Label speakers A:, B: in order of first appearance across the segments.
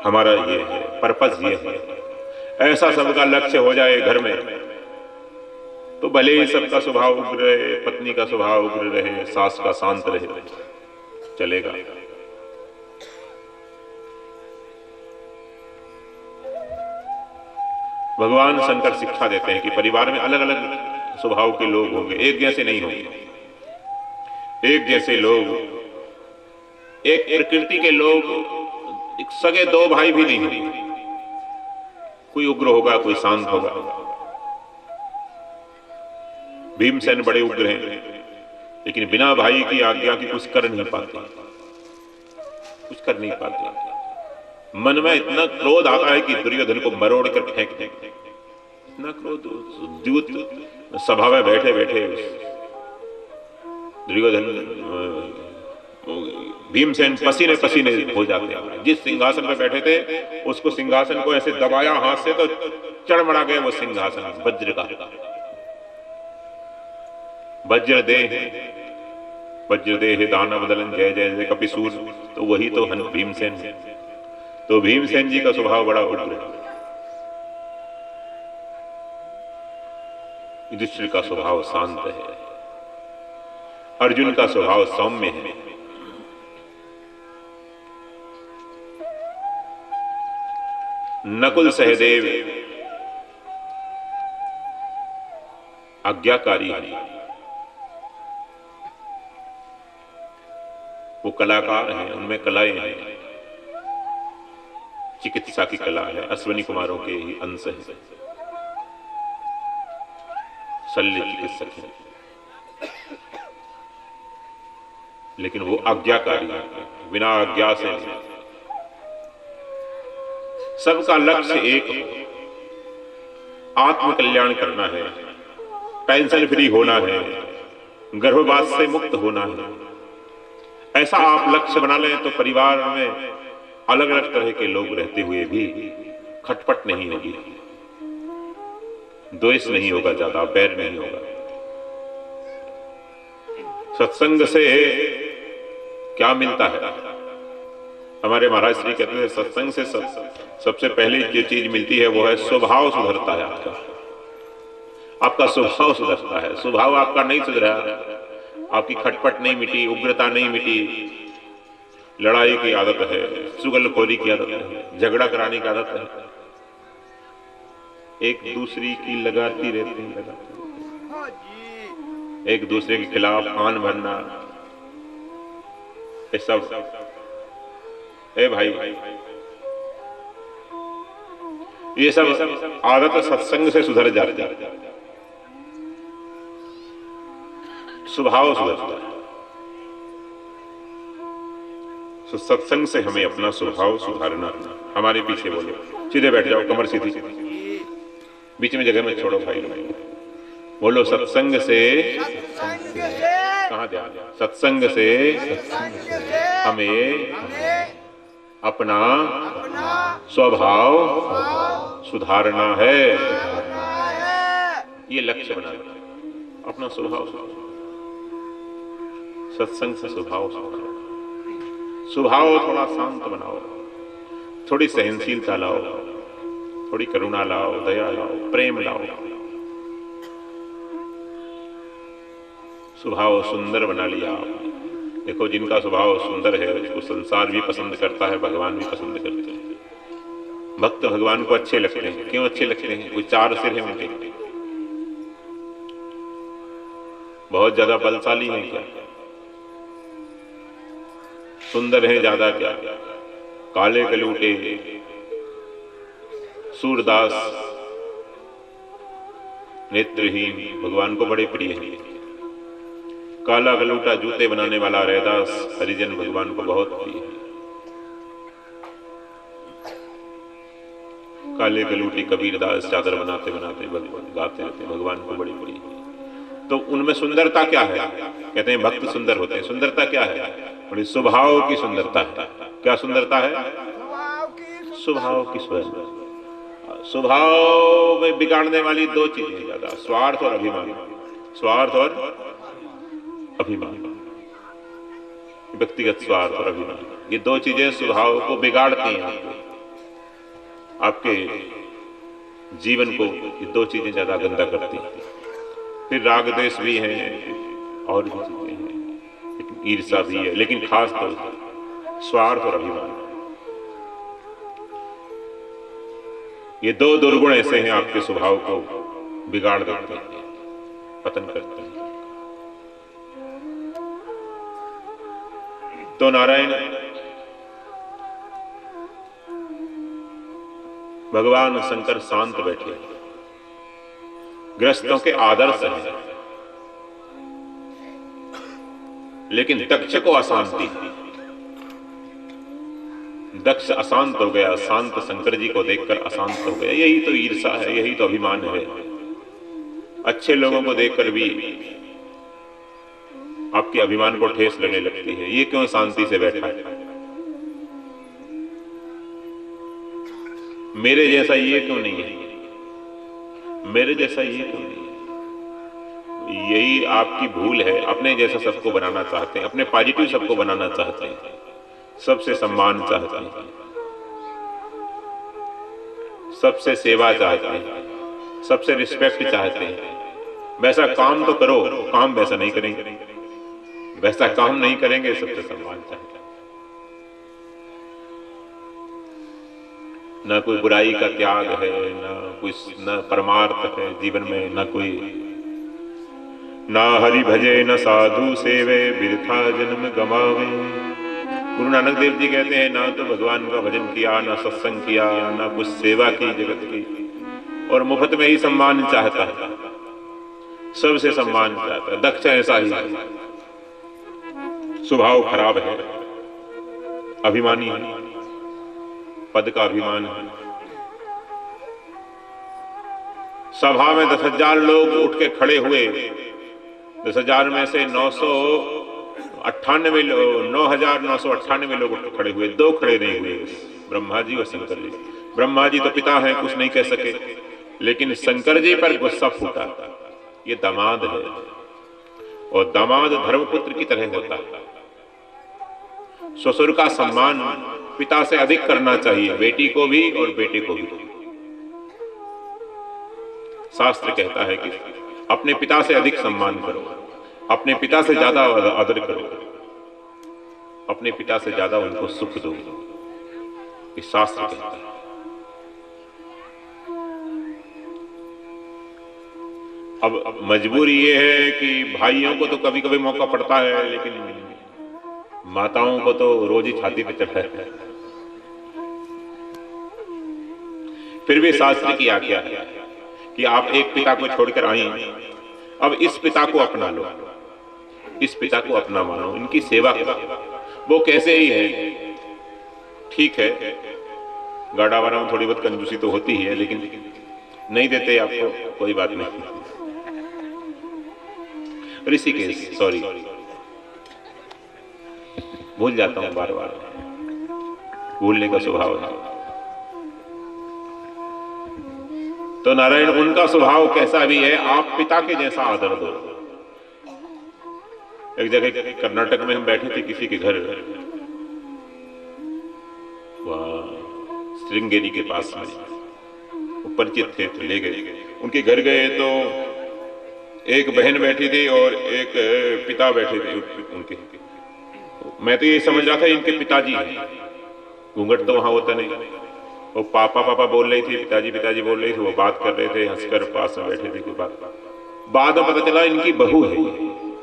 A: हमारा ये है, पर्पस ये है। ऐसा सबका लक्ष्य हो जाए घर में, तो भले ही सबका स्वभाव उग्र रहे, पत्नी का स्वभाव उग्र रहे, सास का शांत रहे, चलेगा। भगवान शंकर शिक्षा देते हैं कि परिवार में अलग अलग स्वभाव के लोग होंगे, एक जैसे नहीं होंगे। एक जैसे लोग, एक प्रकृति के लोग, एक सगे दो भाई भी नहीं होंगे। कोई उग्र होगा, कोई शांत होगा। भीमसेन बड़े उग्र हैं, लेकिन बिना भाई की आज्ञा की कुछ कर नहीं पाते, कुछ कर नहीं पाते। मन में इतना क्रोध आता है कि दुर्योधन को मरोड़ कर फेंक दें। इतना क्रोध, द्यूत सभा में बैठे बैठे दुर्योधन, भीमसेन पसीने पसीने हो जाते हैं। जिस सिंहासन पे बैठे थे उसको, सिंहासन को ऐसे दबाया हाथ से तो चढ़मड़ा गया वो सिंहासन वज्र का। वज्रदेह, वज्रदेह दानव दलन जय जय जय कपिसूर, तो वही तो भीमसेन है। तो भीमसेन जी का स्वभाव बड़ा उग्र है। युधिष्ठिर का स्वभाव शांत है। अर्जुन का स्वभाव सौम्य है। नकुल सहदेव आज्ञाकारी है। वो कलाकार हैं, उनमें कलाएं हैं। चिकित्सा की कला है, अश्विनी कुमारों के ही अंश है। शल्य चिकित्सक हैं, लेकिन वो आज्ञाकारी है, बिना आज्ञा से नहीं। सबका लक्ष्य एक हो, आत्म कल्याण करना है, टेंशन फ्री होना है, गर्भवास से मुक्त होना है। ऐसा आप लक्ष्य बना लें तो परिवार में अलग अलग तरह के लोग रहते हुए भी खटपट नहीं होगी, द्वेष नहीं होगा, ज्यादा बैर नहीं होगा। सत्संग से क्या मिलता है? हमारे महाराज श्री कहते हैं सत्संग से सबसे पहले जो चीज मिलती है वो है स्वभाव सुधरता है। आपका स्वभाव सुधरता है। स्वभाव आपका नहीं सुधरा, आपकी खटपट नहीं मिटी, उग्रता नहीं मिटी, लड़ाई की आदत है, चुगलखोरी की आदत है, झगड़ा कराने की आदत है, एक दूसरी की लगाती रहती है, एक दूसरे के खिलाफ आन भरना, ये सब ए भाई, ये सब आदत सत्संग से सुधर जाती है, स्वभाव सुधरता है। तो सत्संग से हमें अपना स्वभाव सुधारना। हमारे पीछे बोलो, सीधे बैठ जाओ, कमर सीधी, बीच में जगह में छोड़ो भाई। बोलो सत्संग से, कहाँ ध्यान? सत्संग से हमें अपना स्वभाव सुधारना है। ये लक्ष्य बनाना, अपना स्वभाव। सत्संग से स्वभाव सुधारो, स्वभाव थोड़ा शांत बनाओ, थोड़ी सहनशीलता लाओ, थोड़ी करुणा लाओ, दया लाओ, प्रेम लाओ, स्वभाव सुंदर बना लिया आप। देखो जिनका स्वभाव सुंदर है उसको संसार भी पसंद करता है, भगवान भी पसंद करते हैं। भक्त भगवान को अच्छे लगते हैं। क्यों अच्छे लगते हैं? कोई चार सिर है उनके, बहुत ज्यादा बलशाली हैं क्या? सुंदर हैं ज्यादा क्या? काले कलूटे सूरदास नेत्रहीन भगवान को बड़े प्रिय हैं। काला गलूटा जूते बनाने वाला रैदास हरिजन भगवान को बहुत प्रिय है। काले गलूटी कबीरदास चादर बनाते बनाते गाते रहते भगवान को बड़ी प्रिय है। तो उनमें सुंदरता क्या है? कहते हैं भक्त सुंदर होते हैं। सुंदरता क्या है? बड़ी स्वभाव की सुंदरता है। क्या सुंदरता है? स्वभाव की सुंदरता। स्वभाव में बिगाड़ने वाली दो चीजें ज्यादा, स्वार्थ और अभिमान। स्वार्थ और अभिमान, व्यक्तिगत स्वार्थ और अभिमान, ये दो चीजें स्वभाव को बिगाड़ती हैं आपको। आपके जीवन को ये दो चीजें ज्यादा गंदा करती हैं। फिर राग द्वेष भी है और भी चीजें हैं, लेकिन ईर्ष्या भी है, लेकिन खास तौर पर स्वार्थ और अभिमान। ये दो दुर्गुण ऐसे हैं आपके स्वभाव को बिगाड़ देते हैं, पतन करते हैं। तो नारायण भगवान शंकर शांत बैठे, गृहस्थों के आदर्श हैं, लेकिन दक्ष को अशांति। दक्ष अशांत हो गया, शांत शंकर जी को देखकर अशांत हो गया। यही तो ईर्ष्या है, यही तो अभिमान है। अच्छे लोगों को देखकर भी आपके अभिमान को ठेस लगने लगती है। ये क्यों शांति से बैठा है, मेरे जैसा ये क्यों नहीं है, मेरे जैसा ये क्यों नहीं है। यही आपकी भूल है। अपने जैसा सबको बनाना चाहते हैं, अपने पॉजिटिव सबको बनाना चाहते हैं, सबसे सम्मान चाहते हैं, सबसे सेवा चाहते हैं, सबसे रिस्पेक्ट चाहते हैं। वैसा काम तो करो, काम वैसा नहीं करेंगे, वैसा काम नहीं करेंगे, सबसे सम्मान चाहते हैं। न कोई बुराई का त्याग है, न परमार्थ है जीवन में, न कोई ना हरि भजे न साधु सेवे बिरथा जन्म गवावे। गुरु नानक देव जी कहते हैं, ना तो भगवान का भजन किया, ना सत्संग किया, ना कुछ सेवा की जगत की, और मुफ्त में ही सम्मान चाहता है, सबसे सम्मान चाहता है। दक्ष ऐसा ही है, स्वभाव खराब है, अभिमानी है, पद का अभिमान है। सभा में 10,000 लोग उठ के खड़े हुए, 10,000 में से 998 लोग उठ के खड़े हुए, 2 खड़े नहीं हुए, ब्रह्मा जी और शंकर जी। ब्रह्मा जी तो पिता हैं, कुछ नहीं कह सके, लेकिन शंकर जी पर गुस्सा फूटा। ये दामाद है, और दामाद धर्मपुत्र की तरह होता है। ससुर का सम्मान पिता से अधिक करना चाहिए, बेटी को भी और बेटे को भी। शास्त्र कहता है कि अपने पिता से अधिक सम्मान करो, अपने पिता से ज्यादा आदर करो, अपने पिता से ज्यादा उनको सुख दो। ये शास्त्र कहता है। अब मजबूरी ये है कि भाइयों को तो कभी कभी मौका पड़ता है, लेकिन माताओं को तो रोज ही छाती पे चढ़ा है। फिर भी शास्त्र की आज्ञा है कि आप एक पिता को छोड़कर आई, अब इस पिता को अपना लो, इस पिता को अपना मानो, इनकी सेवा करो। वो कैसे ही है, ठीक है, गाड़ा वाड़ा में थोड़ी बहुत कंजूसी तो होती ही है, लेकिन नहीं देते आपको, कोई बात नहीं। ऋषिकेश, सॉरी, भूल जाता हूं बार बार, भूलने का स्वभाव है। तो नारायण, उनका स्वभाव कैसा भी है, आप पिता के जैसा आदर दो। एक जगह कर्नाटक में हम बैठे थे किसी के घर, वहां श्रृंगेरी के पास में, वो परिचित थे तो ले गए। उनके घर गए तो एक बहन बैठी थी और एक पिता बैठे थे उनके। मैं तो ये समझ रहा था इनके पिताजी हैं, घूंघट तो वहां होता नहीं। वो पापा पापा बोल रही थी, पिताजी पिताजी बोल रही थी, वो बात कर रहे थे, हंसकर पास में बैठे थे। कोई बात, बाद में पता चला इनकी बहू है।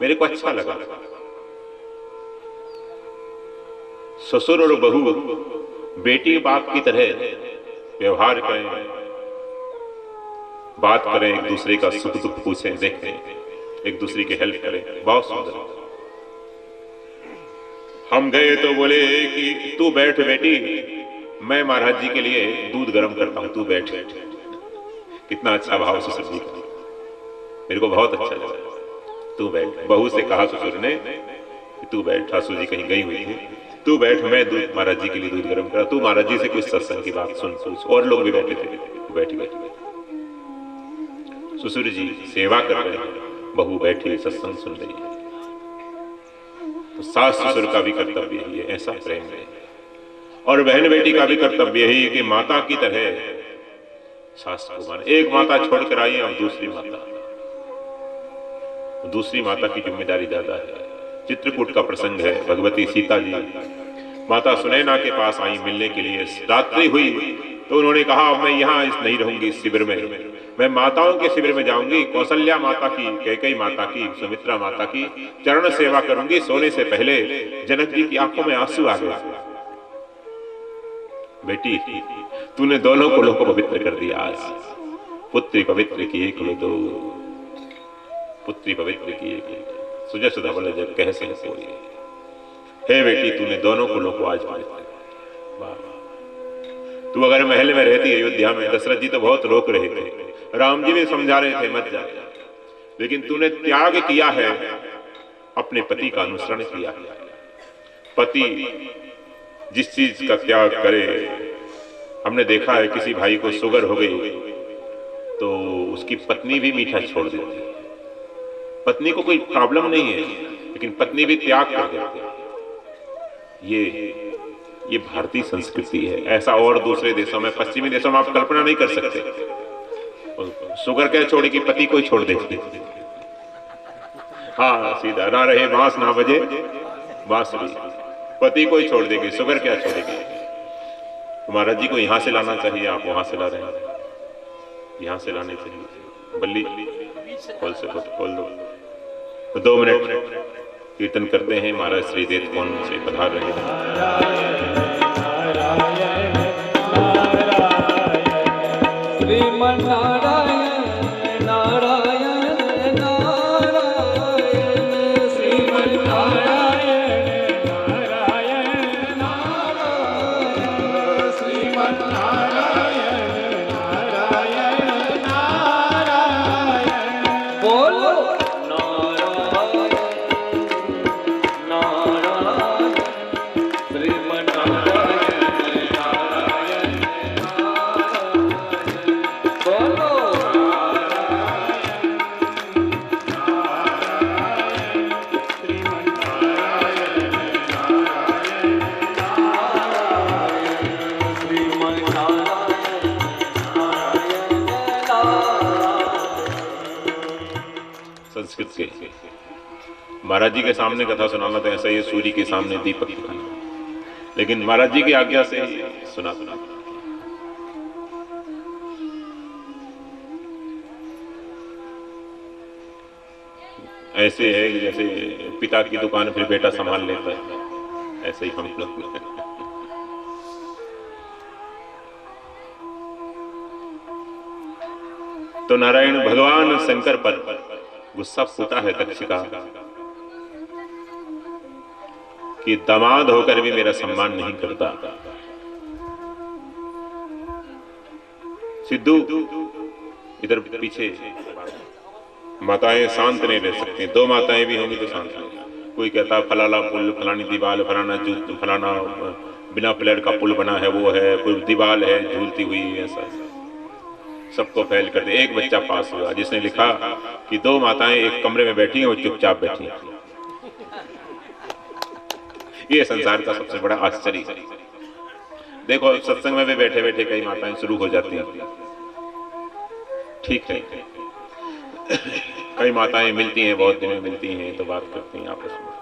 A: मेरे को अच्छा लगा, ससुर और बहू बेटी बाप की तरह व्यवहार करें, बात करें, एक दूसरे का सुख दुख पूछें, देखें, एक दूसरे की हेल्प करें, बहुत सुंदर। हम गए तो बोले कि तू बैठ बेटी, मैं महाराज जी के लिए दूध गर्म करता हूं, तू बैठ। कितना अच्छा भाव ससुर जी का, मेरे को बहुत अच्छा लगा। तू बैठ, बहू से कहा ससुर ने, तू बैठ, सासू जी कहीं गई हुई थी, तू बैठ, मैं दूध महाराज जी के लिए दूध गर्म करा, तू महाराज जी से कुछ सत्संग की बात सुन। और लोग भी बैठे थे, बैठ बैठ ससुर जी सेवा कर रहे हैं, बहू बैठी सत्संग सुन रही है। तो सास ससुर का भी कर्तव्य है, ऐसा प्रेम है। और बहन बेटी का भी कर्तव्य यही है कि माता की तरह सास को माने। एक माता छोड़कर आई है, अब दूसरी माता की जिम्मेदारी ज्यादा है। चित्रकूट का प्रसंग है, भगवती सीता जी माता सुनैना के पास आई मिलने के लिए। रात्रि हुई तो उन्होंने कहा अब मैं यहाँ नहीं रहूंगी इस शिविर में, मैं माताओं के शिविर में जाऊंगी। कौशल्या माता की, कैकेयी माता की, सुमित्रा माता की चरण सेवा करूंगी। सोने से पहले जनक जी की आंखों में आंसू आ गया। बेटी तूने दोनों कुलों को पवित्र कर दिया। आज पुत्री पवित्र की एक दो, पुत्री पवित्र की एक सुजस धवल जग कह संग सोई। हे बेटी तूने दोनों कुलों को आज पवित्र किया। तू अगर महल में रहती अयोध्या में, दशरथ जी तो बहुत रोक रहे थे, राम जी भी समझा रहे थे मत जा, लेकिन तूने त्याग किया है, अपने पति का अनुसरण किया है। पति जिस चीज का त्याग करे, हमने देखा है किसी भाई को शुगर हो गई तो उसकी पत्नी भी मीठा छोड़ देती है। पत्नी को कोई प्रॉब्लम नहीं है, लेकिन पत्नी भी त्याग कर देती है। ये भारतीय संस्कृति है। ऐसा और दूसरे देशों में, पश्चिमी देशों में आप कल्पना नहीं कर सकते। शुगर क्या छोड़ेगी, पति को ही छोड़ देगी। हाँ सीधा, ना रहे बांस ना बजे बांसुरी, पति को ही छोड़ देगी, शुगर क्या छोड़ेगी। महाराज जी को यहाँ से लाना चाहिए, आप वहां से ला रहे हैं, यहाँ से लाने चाहिए। बल्ली खोल से खोल दो, 2 मिनट कीर्तन करते हैं। महाराज श्री देव कौन से पधार रहे हैं।
B: श्रीमन नारायण नारायण नारायण, श्रीमन नारायण नारायण नारायण, श्रीमन नारायण नारायण नारायण। बोलो
A: संस्कृत से महाराज जी के सामने कथा सुनाना तो ऐसा ही सूर्य के सामने दीपक दिखाना, लेकिन महाराज जी की आज्ञा से सुना। ऐसे है जैसे पिता की दुकान फिर बेटा संभाल लेता है, ऐसे ही हम लोग। तो नारायण भगवान शंकर पर गुस्सा फूटा है दक्ष का कि दामाद होकर भी मेरा सम्मान नहीं करता। सिद्धू इधर पीछे, माताएं शांत नहीं रह सकती। 2 माताएं भी होंगी तो शांत नहीं। कोई कहता फलाना पुल, फलानी दीवार, फलाना फलाना बिना प्लेट का पुल बना है, वो है, कोई दीवार है झूलती हुई, ऐसा सबको फैल कर दे। एक बच्चा पास हुआ जिसने लिखा कि 2 माताएं एक कमरे में बैठी हैं, वो चुपचाप बैठी हैं। ये संसार का सबसे बड़ा आश्चर्य है। देखो सत्संग में भी बैठे बैठे कई माताएं शुरू हो जाती हैं, ठीक है। कई माताएं मिलती हैं, बहुत दिन में मिलती हैं तो बात करती हैं आपस में।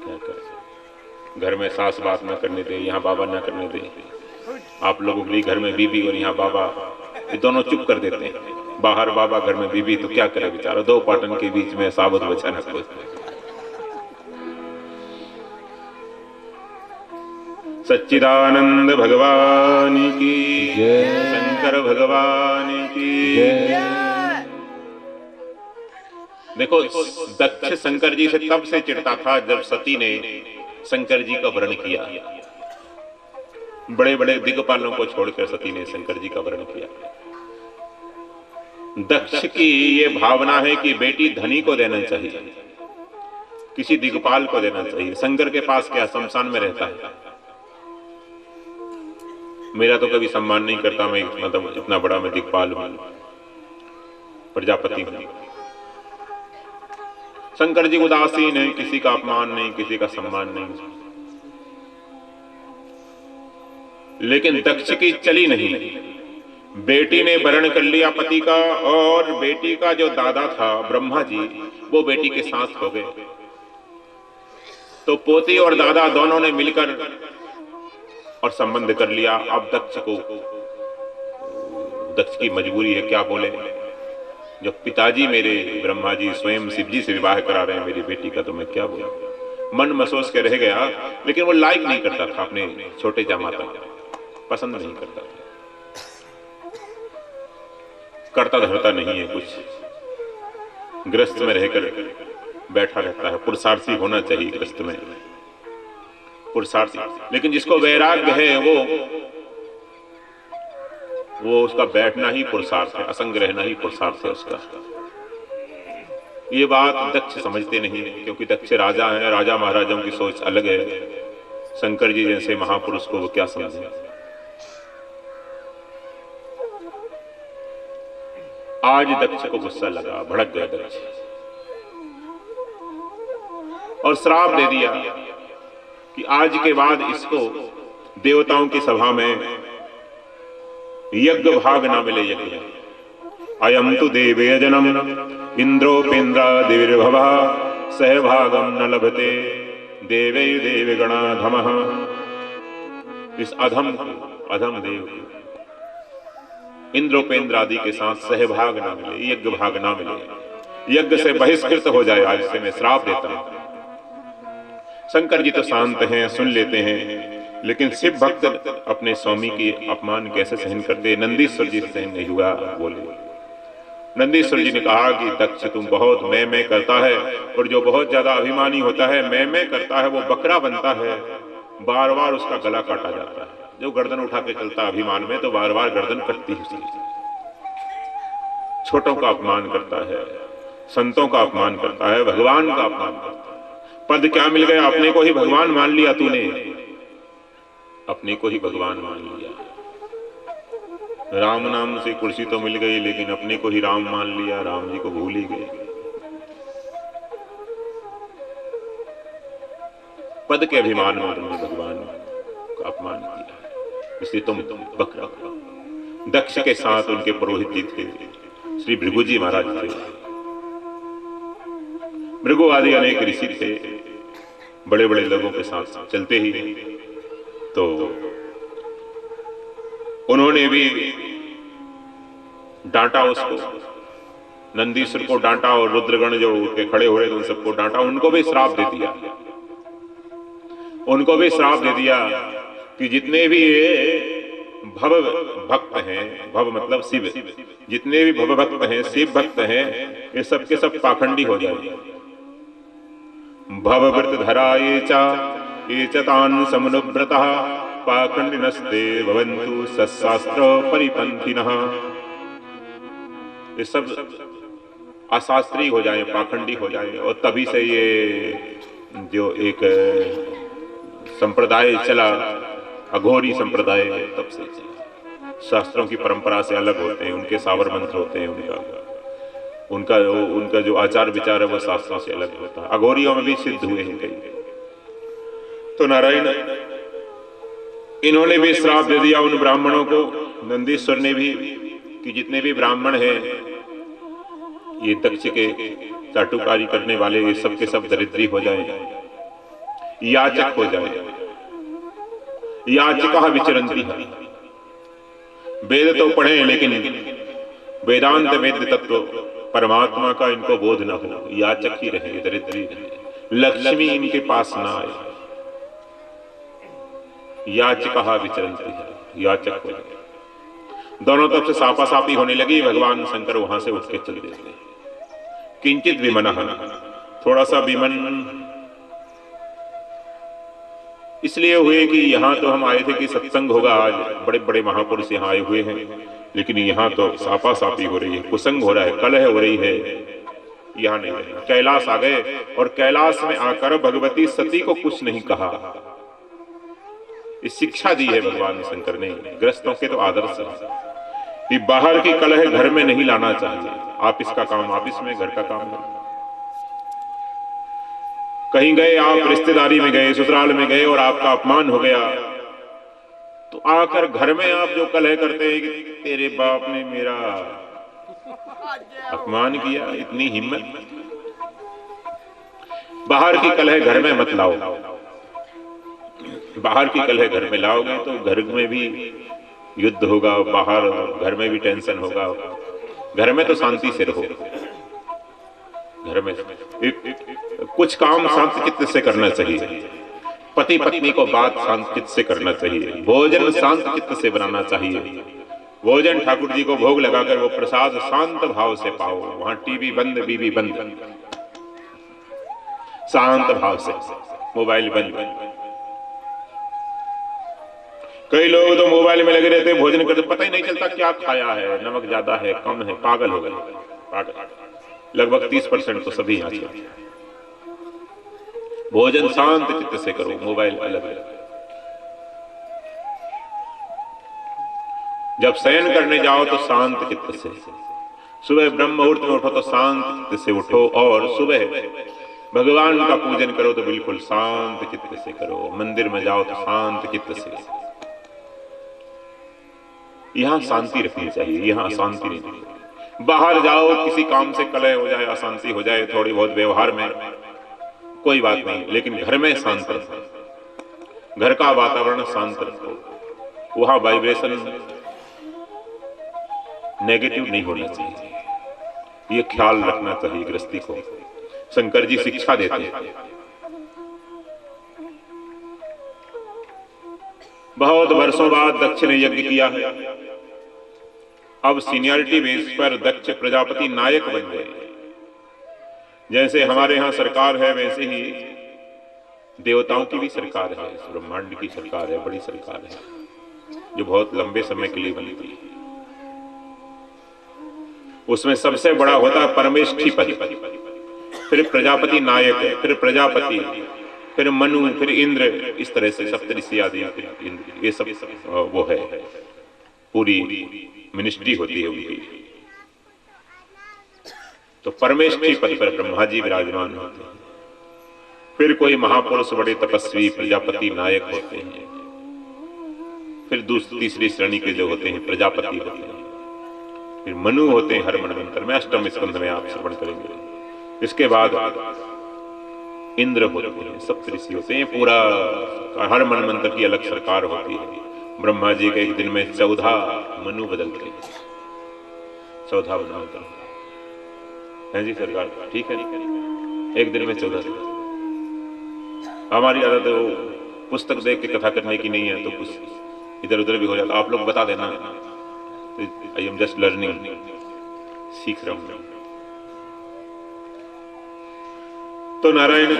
A: क्या करें, घर में सास बात ना करने दे, यहाँ बाबा ना करने दे। आप लोगों के लिए घर में बीबी और यहाँ बाबा, ये दोनों चुप कर देते हैं। बाहर बाबा, घर में बीबी, तो क्या करे बेचारा। 2 पाटन के बीच में साबुत बचा न कोई। सच्चिदानंद भगवान की जय, शंकर भगवान की जय। देखो दक्ष शंकर जी से तब से चिढ़ता था जब सती ने शंकर जी का वर्ण किया। बड़े बड़े दिग्पालों को छोड़कर सती ने शंकर जी का वर्ण किया। दक्ष की ये भावना है कि बेटी धनी को देना चाहिए, किसी दिग्पाल को देना चाहिए। शंकर के पास क्या, शमशान में रहता है। मेरा तो कभी सम्मान नहीं करता, मैं मतलब इतना बड़ा मैं दिग्पाल हूं, प्रजापति हूं। शंकर जी उदासीन है, किसी का अपमान नहीं, किसी का सम्मान नहीं। लेकिन दक्ष की चली नहीं। बेटी ने वरण कर लिया पति का, और बेटी का जो दादा था ब्रह्मा जी, वो बेटी के साथ हो गए। तो पोती और दादा दोनों ने मिलकर और संबंध कर लिया। अब दक्ष की मजबूरी है, क्या बोले, जब पिताजी मेरे ब्रह्मा जी स्वयं शिव जी से विवाह करा रहे हैं मेरी बेटी का, तो मैं क्या बोलूं। मन महसूस के रह गया, लेकिन वो लाइक नहीं करता था अपने छोटे जामाता, पसंद नहीं करता था, करता धरता नहीं है कुछ, ग्रस्त में रहकर बैठा रहता है। पुरुषार्थी होना चाहिए ग्रस्त में, पुरुषार्थी। लेकिन जिसको वैराग्य है वो उसका बैठना ही पुरुषार्थ है, असंग रहना ही पुरुषार्थ है उसका। ये बात दक्ष समझते नहीं, क्योंकि दक्ष राजा है, राजा महाराजाओं की सोच अलग है। शंकर जी जैसे महापुरुष को वो क्या समझे। आज दक्ष को गुस्सा लगा, भड़क गया दक्ष और श्राप दे दिया कि आज के बाद इसको देवताओं की सभा में यज्ञ भाग ना मिले। यज्ञ अयम तु देवयजनम इंद्रोपेन्द्रादिर्भव सहभागम न लभते देवै देवगणाधमः। इस अधम देव इंद्रोपेन्द्र आदि के साथ सहभाग ना मिले, यज्ञ भाग ना मिले, यज्ञ से बहिष्कृत हो जाए, आज से मैं श्राप देता हूं। शंकर जी तो शांत हैं, सुन लेते हैं, लेकिन शिव भक्त अपने स्वामी की अपमान कैसे सहन करते। नंदीश्वर जी से सहन नहीं हुआ, बोले। नंदीश्वर जी ने कहा कि दक्ष तुम बहुत मैं करता है, और जो बहुत ज्यादा अभिमानी होता है, मैं करता है, वो बकरा बनता है, बार बार उसका गला काटा जाता है। जो गर्दन उठा के चलता अभिमान में, तो बार बार गर्दन कटती है उसकी। छोटों का अपमान करता है, संतों का अपमान करता है, भगवान का अपमान करता है। पद क्या मिल गया, अपने को ही भगवान मान लिया तूने, अपने को ही भगवान मान लिया। राम नाम से कुर्सी तो मिल गई, लेकिन अपने को ही राम मान लिया, राम जी को भूल ही गए। पद के अभिमान में तुमने भगवान का अपमान किया, इसलिए तुम बकरा। दक्ष के साथ उनके पुरोहित जी थे, श्री भृगु जी महाराज थे। भृगु आदि अनेक ऋषि थे, बड़े बड़े लोगों के साथ चलते ही। तो उन्होंने भी डांटा उसको, नंदीश्वर को डांटा, और रुद्रगण जो उठ के खड़े हो रहे थे उन सबको डांटा। उनको भी श्राप दे दिया, उनको भी श्राप दे दिया कि जितने भी भव भक्त हैं, भव मतलब शिव, जितने भी भव भक्त हैं, शिव भक्त हैं, ये सब के सब पाखंडी हो जाएंगे। भवव्रत धरा ये चतान समनुव्रतः पाखंडिनस्ते भवन्तु सत्शास्त्र परिपंथिनः। ये सब अशास्त्री हो जाए, पाखंडी हो जाए। और तभी से ये जो एक संप्रदाय चला, अघोरी संप्रदाय, तब से शास्त्रों की परंपरा से अलग होते हैं, उनके सावर मंत्र होते हैं, उनका जो आचार विचार है वो शास्त्रों से अलग होता है। अघोरियों में भी सिद्ध हुए हैं कई। तो नारायण इन्होंने भी श्राप दे दिया उन ब्राह्मणों को, नंदीश्वर ने भी, कि जितने भी ब्राह्मण हैं ये दक्ष के चाटुकारी करने वाले, ये सब के सब दरिद्री हो जाए, याचक हो जाए। याचिका विचरंती है, वेद तो पढ़े लेकिन वेदांत वेद तत्व परमात्मा का इनको बोध न हो, याचक ही रहे, दरिद्री रहे, लक्ष्मी इनके पास ना आए। याचिका विचरंती है, याचक हो जाए। दोनों तरफ से सापासापी होने लगी। भगवान शंकर वहां से उठ के चले देते। किंचित विमन, थोड़ा सा विमन इसलिए हुए कि यहाँ तो हम आए थे कि सत्संग होगा, आज बड़े बड़े महापुरुष यहाँ आए हुए हैं, लेकिन यहाँ तो सापासापी हो रही है, कुसंग हो रहा है, कलह हो रही है, यहाँ नहीं रहना। कैलाश आ गए, और कैलाश में आकर भगवती सती को कुछ नहीं कहा। इस शिक्षा दी है भगवान शंकर ने, ग्रस्तों के तो आदर्श है कि बाहर की कलह घर में नहीं लाना चाहिए। आप इसका काम आप इसमें, घर का काम नहीं। कहीं गए आप, रिश्तेदारी में गए, ससुराल में गए, और आपका अपमान हो गया, तो तो आकर घर में आप जो कलह करते हैं कि तेरे बाप ने मेरा अपमान किया, इतनी हिम्मत, बाहर की कलह घर में मत लाओ। बाहर की कलह घर में लाओगे तो घर में भी युद्ध होगा, बाहर घर में भी टेंशन होगा। घर में तो शांति से रहो। घर में कुछ काम शांत चित्त से करना चाहिए। पति पत्नी को बात शांत चित्त से करना चाहिए। भोजन शांत चित्त से बनाना चाहिए। भोजन ठाकुर जी को भोग लगाकर वो प्रसाद शांत भाव से पाओ। वहां टीवी बंद, बीवी बंद, शांत भाव से, मोबाइल बंद। कई लोग तो मोबाइल में लगे रहते, भोजन करते, पता ही नहीं चलता क्या खाया है, नमक ज्यादा है, कम है, पागल हो गए। पागल लगभग 30% तो सभी आजकल। भोजन शांत चित्त से करो, मोबाइल अलग अलग। जब शयन करने जाओ तो शांत चित्त से, सुबह ब्रह्म मुहूर्त में उठो तो शांत चित्त से उठो, और सुबह भगवान का पूजन करो तो बिल्कुल शांत चित्त से करो। मंदिर में जाओ तो शांत चित्त से। यहां शांति रखनी चाहिए, यहां अशांति नहीं। बाहर जाओ, किसी काम से कलह हो जाए, अशांति हो जाए थोड़ी बहुत व्यवहार में, कोई बात नहीं, लेकिन घर में शांत रखो। घर का वातावरण शांत रखो। वहां वाइब्रेशन नेगेटिव नहीं होना चाहिए। ये ख्याल रखना चाहिए गृहस्थी को। शंकर जी शिक्षा देते हैं। बहुत वर्षों बाद दक्ष ने यज्ञ किया है। अब सीनियरिटी बेस पर दक्ष प्रजापति नायक बन गए। जैसे हमारे यहां सरकार है, वैसे ही देवताओं की भी सरकार है। इस ब्रह्मांड की सरकार है, बड़ी सरकार है, जो बहुत लंबे समय के लिए बनती है। उसमें सबसे बड़ा होता है परमेष्ठीपति, फिर प्रजापति नायक है, फिर प्रजापति, फिर मनु, फिर इंद्र। इस तरह से सप्तऋषि आदि, ये सब वो है, पूरी मिनिस्ट्री होती है उनकी। तो परमेष्ठी पद पर ब्रह्मा जी विराजमान होते हैं। फिर कोई महापुरुष, बड़े तपस्वी प्रजापति नायक होते हैं। फिर तीसरी श्रेणी के जो होते हैं प्रजापति होते हैं। फिर मनु होते हैं हर मनवंतर में, अष्टम स्कंध में आप श्रवण करेंगे। इसके बाद इंद्र होते हैं, सप्तऋषि होते हैं। पूरा हर मनवंतर की अलग सरकार होती है। ब्रह्मा जी के एक दिन में 14 मनु बदलते हैं, 14 मनवंतर है जी सरकार, ठीक है। एक दिन में 14। हमारी आदत है वो पुस्तक देख के कथा करने की नहीं है, तो कुछ इधर उधर भी हो जाता। आप लोग बता देना, आई एम जस्ट लर्निंग, सीख रहा हूं। तो नारायण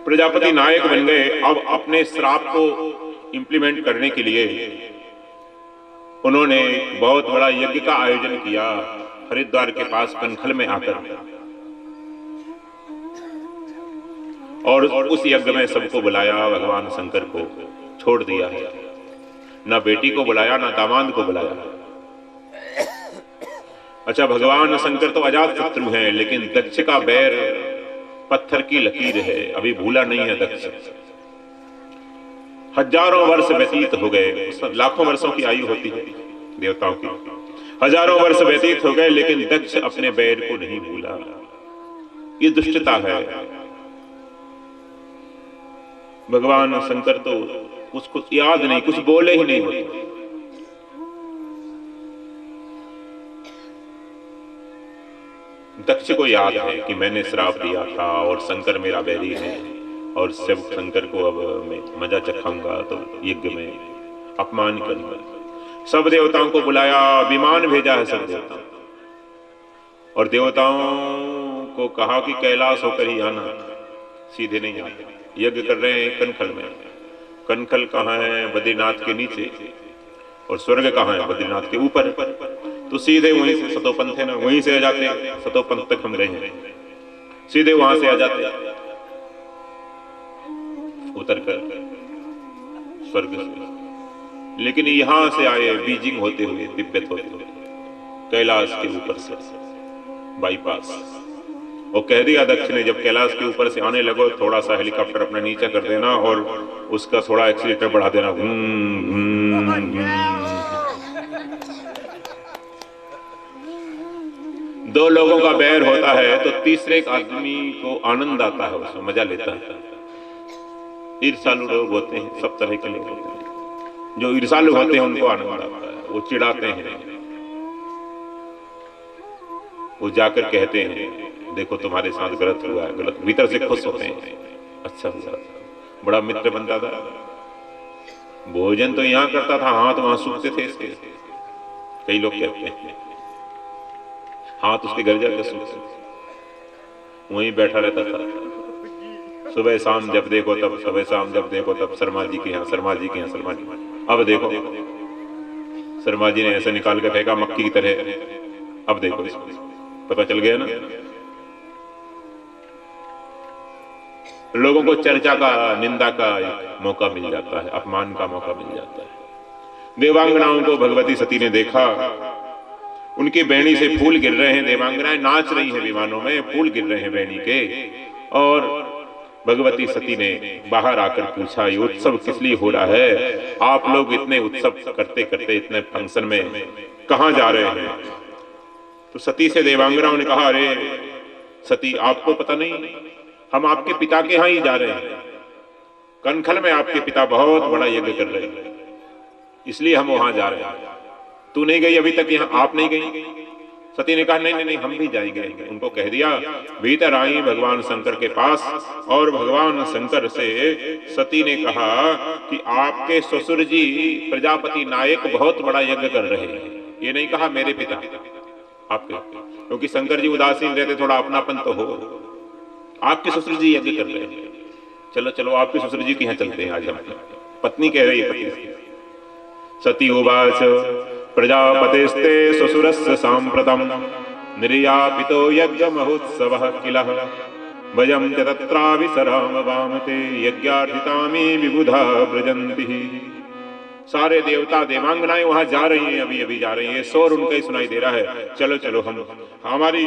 A: प्रजापति नायक बन गए। अब अपने श्राप को इंप्लीमेंट करने के लिए उन्होंने बहुत बड़ा यज्ञ का आयोजन किया हरिद्वार के पास कनखल में आकर, और उस यज्ञ में सबको बुलाया। भगवान शंकर को छोड़ दिया है, ना बेटी को बुलाया, ना दामाद को बुलाया। अच्छा, भगवान शंकर तो अजात शत्रु हैं, लेकिन दक्ष का बैर पत्थर की लकीर है, अभी भूला नहीं है दक्ष। हजारों वर्ष व्यतीत हो गए, लाखों वर्षों की आयु होती है देवताओं की। हजारों वर्ष व्यतीत हो गए, लेकिन दक्ष अपने बैर को नहीं भूला। ये दुष्टता है। भगवान शंकर तो कुछ याद नहीं, कुछ बोले ही नहीं होते। दक्ष को याद है कि मैंने श्राप दिया था और शंकर मेरा बैरी है, और शिव शंकर को अब मैं मजा चखाऊंगा तो यज्ञ में अपमान करूंगा। सब देवताओं को बुलाया, विमान भेजा है सब देवताओं, और देवताओं को कहा कि कैलाश होकर ही आना, सीधे नहीं आते। यज्ञ कर रहे हैं कनखल में। कनखल कहाँ है? बद्रीनाथ के नीचे। और स्वर्ग कहाँ है? बद्रीनाथ के ऊपर। तो सीधे वहीं से सतोपंथ है ना, वहीं से आ जाते। सतोपंथ तक हम गए हैं, सीधे वहां से आ जाते उतर कर स्वर्ग से। लेकिन यहां से आए बीजिंग होते हुए, तिब्बत होते हुए, कैलाश के ऊपर से बाईपास। वो कह दिया दक्ष ने, जब कैलाश के ऊपर से आने लगो थोड़ा सा हेलीकॉप्टर अपना नीचे कर देना और उसका थोड़ा एक्सीलेटर बढ़ा देना। दो लोगों का बैर होता है तो तीसरे आदमी को आनंद आता है, उसमें मजा लेता है। ईर्षालु लोग होते हैं, सब तरह के लोग होते हैं। जो ईर्षालु होते हैं उनको आनंद आता है, वो चिढ़ाते हैं, वो जाकर कहते हैं देखो तुम्हारे साथ गलत हुआ है, गलत। भीतर से खुश होते हैं, अच्छा हुआ, बड़ा मित्र बनता था, भोजन तो यहाँ करता था, हाथ वहां सूखते थे इसके। कई लोग कहते हैं हाथ उसके घर जाकर सूखते, वहीं बैठा रहता था। सुबह शाम जब देखो तब, सुबह शाम जब देखो तब शर्मा जी के यहाँ, शर्मा जी के यहाँ, शर्मा जी। अब देखो शर्मा जी ने ऐसे निकाल के फेंका मक्खी की तरह। अब देखो पता चल गया ना। लोगों को चर्चा का, निंदा का मौका मिल जाता है, अपमान का मौका मिल जाता है। देवांगनाओं को भगवती सती ने देखा, उनकी बेणी से फूल गिर रहे हैं, देवांगनाएं नाच रही हैं विमानों में, फूल गिर रहे हैं बेणी के। और भगवती सती ने बाहर आकर पूछा ये उत्सव किस लिए हो रहा है? आप लोग इतने उत्सव करते करते इतने फंक्शन में कहां जा रहे हैं? तो सती से देवांगनाओं ने कहा अरे सती आपको पता नहीं, हम आपके पिता के यहाँ ही जा रहे हैं। कनखल में आपके पिता बहुत बड़ा यज्ञ कर रहे हैं, इसलिए हम वहां जा रहे हैं। तू नहीं गई अभी तक यहाँ, आप नहीं गई? सती ने कहा नहीं नहीं नहीं, हम भी जाएंगे। उनको कह दिया भीतर आई भगवान शंकर के पास, और भगवान शंकर से सती ने कहा कि आपके ससुर जी प्रजापति नायक बहुत बड़ा यज्ञ कर रहे हैं। ये नहीं कहा मेरे पिता आपके, क्योंकि शंकर जी उदासीन रहते, थोड़ा अपनापन तो हो। आपके ससुर जी यज्ञ कर रहे हैं, चलो चलो आपके ससुर जी के यहाँ चलते हैं आज हम। पत्नी कह रही है पति। सती उवाच प्रजापतेस्ते ससुरस्य साम्प्रतम् निर्यापितो यज्ञ महोत्सवः किलः वयं च तत्राविसराम वामते यज्ञार्थितामि विबुधा व्रजन्ति। सारे देवता देवांगनाएं वहां जा रही हैं, अभी अभी जा रही हैं, शोर उनका ही सुनाई दे रहा है। चलो चलो हम, हमारी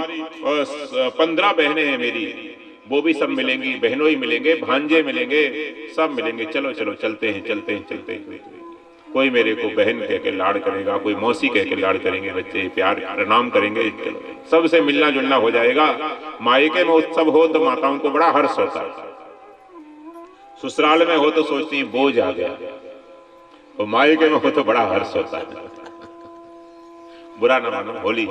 A: 15 बहनें हैं मेरी, वो भी सब मिलेंगी, बहनों ही मिलेंगे, भांजे मिलेंगे, सब मिलेंगे, चलो चलो चलते हैं चलते हैं चलते हैं। कोई मेरे को बहन कह के लाड़ करेगा, कोई मौसी कह के लाड़ करेंगे, बच्चे प्यार प्रणाम करेंगे, चलो सबसे मिलना जुलना हो जाएगा। मायके में उत्सव हो तो माताओं को बड़ा हर्ष होता है, ससुराल में हो तो सोचती हैं बोझ आ गया, और मायके में हो तो बड़ा हर्ष होता है। बुरा ना मानो, होली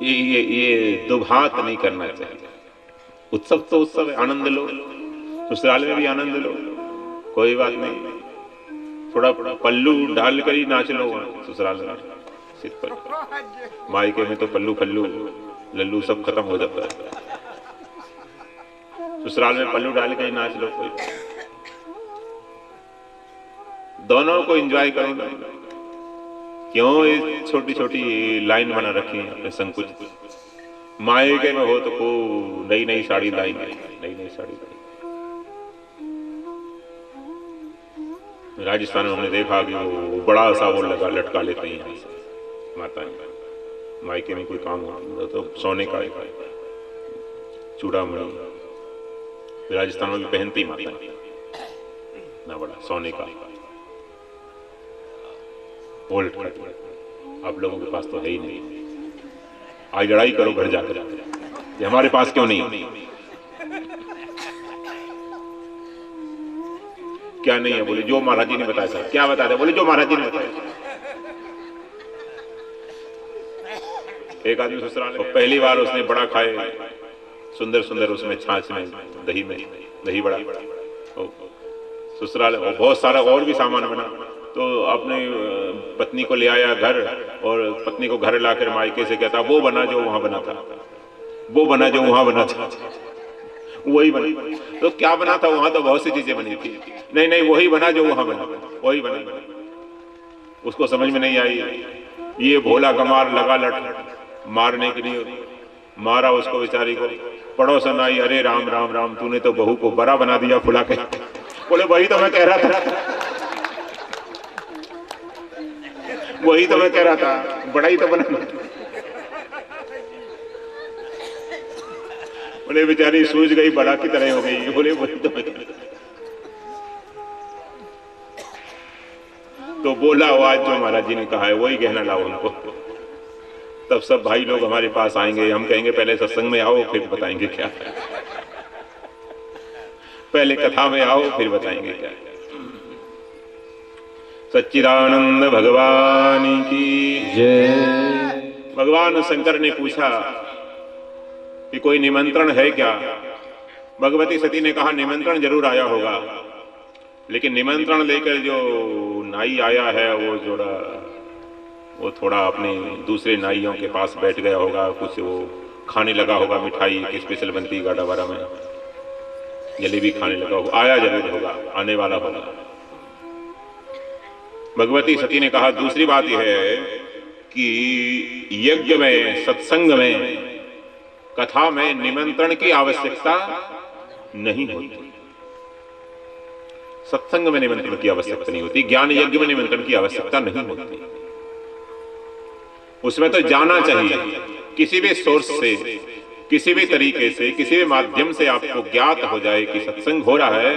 A: ये दुभात नहीं करना चाहिए। उत्सव तो उत्सव है, आनंद लो, ससुराल में भी आनंद लो, कोई बात नहीं। थोड़ा पल्लू डाल कर ही नाच लो ससुराल में, सिर पर। मायके में तो पल्लू फल्लू लल्लू सब खत्म हो जाता है, ससुराल में पल्लू डाल कर ही नाच लो। कोई दोनों को एंजॉय करो ना। क्यों ये छोटी छोटी लाइन बना रखी है अपने संकुच? मायके में हो तो को नई नई साड़ी लाएंगे, नई नई साड़ी लाएंगे। राजस्थान में हमने देखा कि वो बड़ा सा वो लगा लटका लेते हैं यहाँ से माताएं। मायके में कोई काम हो तो सोने का चूड़ामणि, राजस्थान में भी पहनती माताएं ना, बड़ा सोने का गोल्ड का। आप लोगों के पास तो है ही नहीं। आज लड़ाई करो घर जाकर, ये हमारे पास क्यों नहीं? क्या नहीं है? बोले जो महाराज जी ने बताया था। क्या बताया था? बोले जो महाराज जी ने बताया। एक आदमी ससुराल में पहली बार उसने बड़ा खाए, सुंदर सुंदर उसमें छाछ में दही बड़ा ससुराल, बहुत सारा और भी सामान बना। तो अपने पत्नी को ले आया घर, और पत्नी को घर लाकर मायके से कहता वो बना जो वहां बना था, वो बना जो वहां बना था, वही बना। तो क्या बना था? वहां तो बहुत सी चीजें बनी थी। नहीं नहीं, वही बना जो वहां बना, वही बना। उसको समझ में नहीं आई। ये भोला कमार लगा लट मारने के लिए, मारा उसको बेचारी को। पड़ोसन आई, अरे राम राम राम, तूने तो बहू को बड़ा बना दिया फुला के। बोले वही तो मैं कह रहा था, वही तो मैं कह रहा था, बड़ा ही तो बना। बोले बेचारी सूझ गई, बड़ा की तरह हो गई। बोले वही तो बोला वो आज जो महाराज जी ने कहा है वही गहना लाओ उनको। तब सब भाई लोग हमारे पास आएंगे, हम कहेंगे पहले सत्संग में आओ फिर बताएंगे क्या, पहले कथा में आओ फिर बताएंगे क्या। सच्चिदानंद भगवान की
B: जय।
A: भगवान शंकर ने पूछा कि कोई निमंत्रण है क्या? भगवती सती ने कहा निमंत्रण जरूर आया होगा, लेकिन निमंत्रण लेकर जो नाई आया है वो थोड़ा अपने दूसरे नाइयों के पास बैठ गया होगा, कुछ वो खाने लगा होगा, मिठाई की स्पेशल बनती है गाड़ा वाड़ा में, जलेबी खाने लगा होगा, आया जरूर होगा, आने वाला होगा। भगवती सती ने कहा दूसरी बात यह है कि यज्ञ में, सत्संग में, कथा में निमंत्रण की आवश्यकता नहीं होती। सत्संग में निमंत्रण की आवश्यकता नहीं होती, ज्ञान यज्ञ में निमंत्रण की आवश्यकता नहीं होती। उसमें तो जाना चाहिए, किसी भी सोर्स से, किसी भी तरीके से, किसी भी माध्यम से आपको ज्ञात हो जाए कि सत्संग हो रहा है,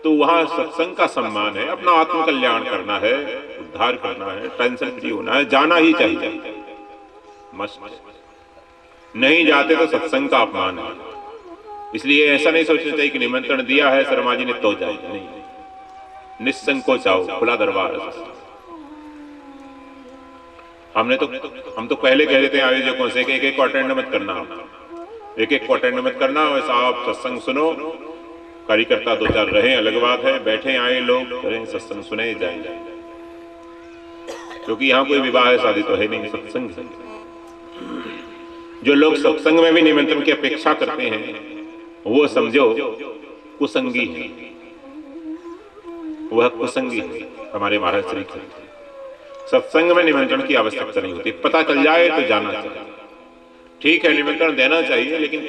A: तो वहां सत्संग का सम्मान है, अपना आत्म कल्याण करना है, उद्धार करना है, टेंशन फ्री होना है, जाना ही चाहिए। मस्त नहीं जाते तो सत्संग का अपमान है। इसलिए ऐसा नहीं सोचना चाहिए कि निमंत्रण दिया है शर्मा जी ने तो जाए, नहीं, निस्संकोच आओ, खुला दरबार। हम तो पहले कह देते हैं आयोजकों से कि एक एक को अटेंड मत करना, एक एक को अटेंड मत करना, वैसा आप सत्संग सुनो, कार्यकर्ता दो चार रहे अलग बात है, बैठे आए लोग करें सत्संग सुने जाए, क्योंकि यहाँ कोई विवाह शादी तो है नहीं, सत्संग है। जो लोग सत्संग में भी निमंत्रण की अपेक्षा करते हैं वो समझो कुसंगी है, वह कुसंगी है। हमारे महाराज श्री के सत्संग में निमंत्रण की आवश्यकता नहीं होती, पता चल जाए तो जाना चाहिए। ठीक है, निमंत्रण देना चाहिए, लेकिन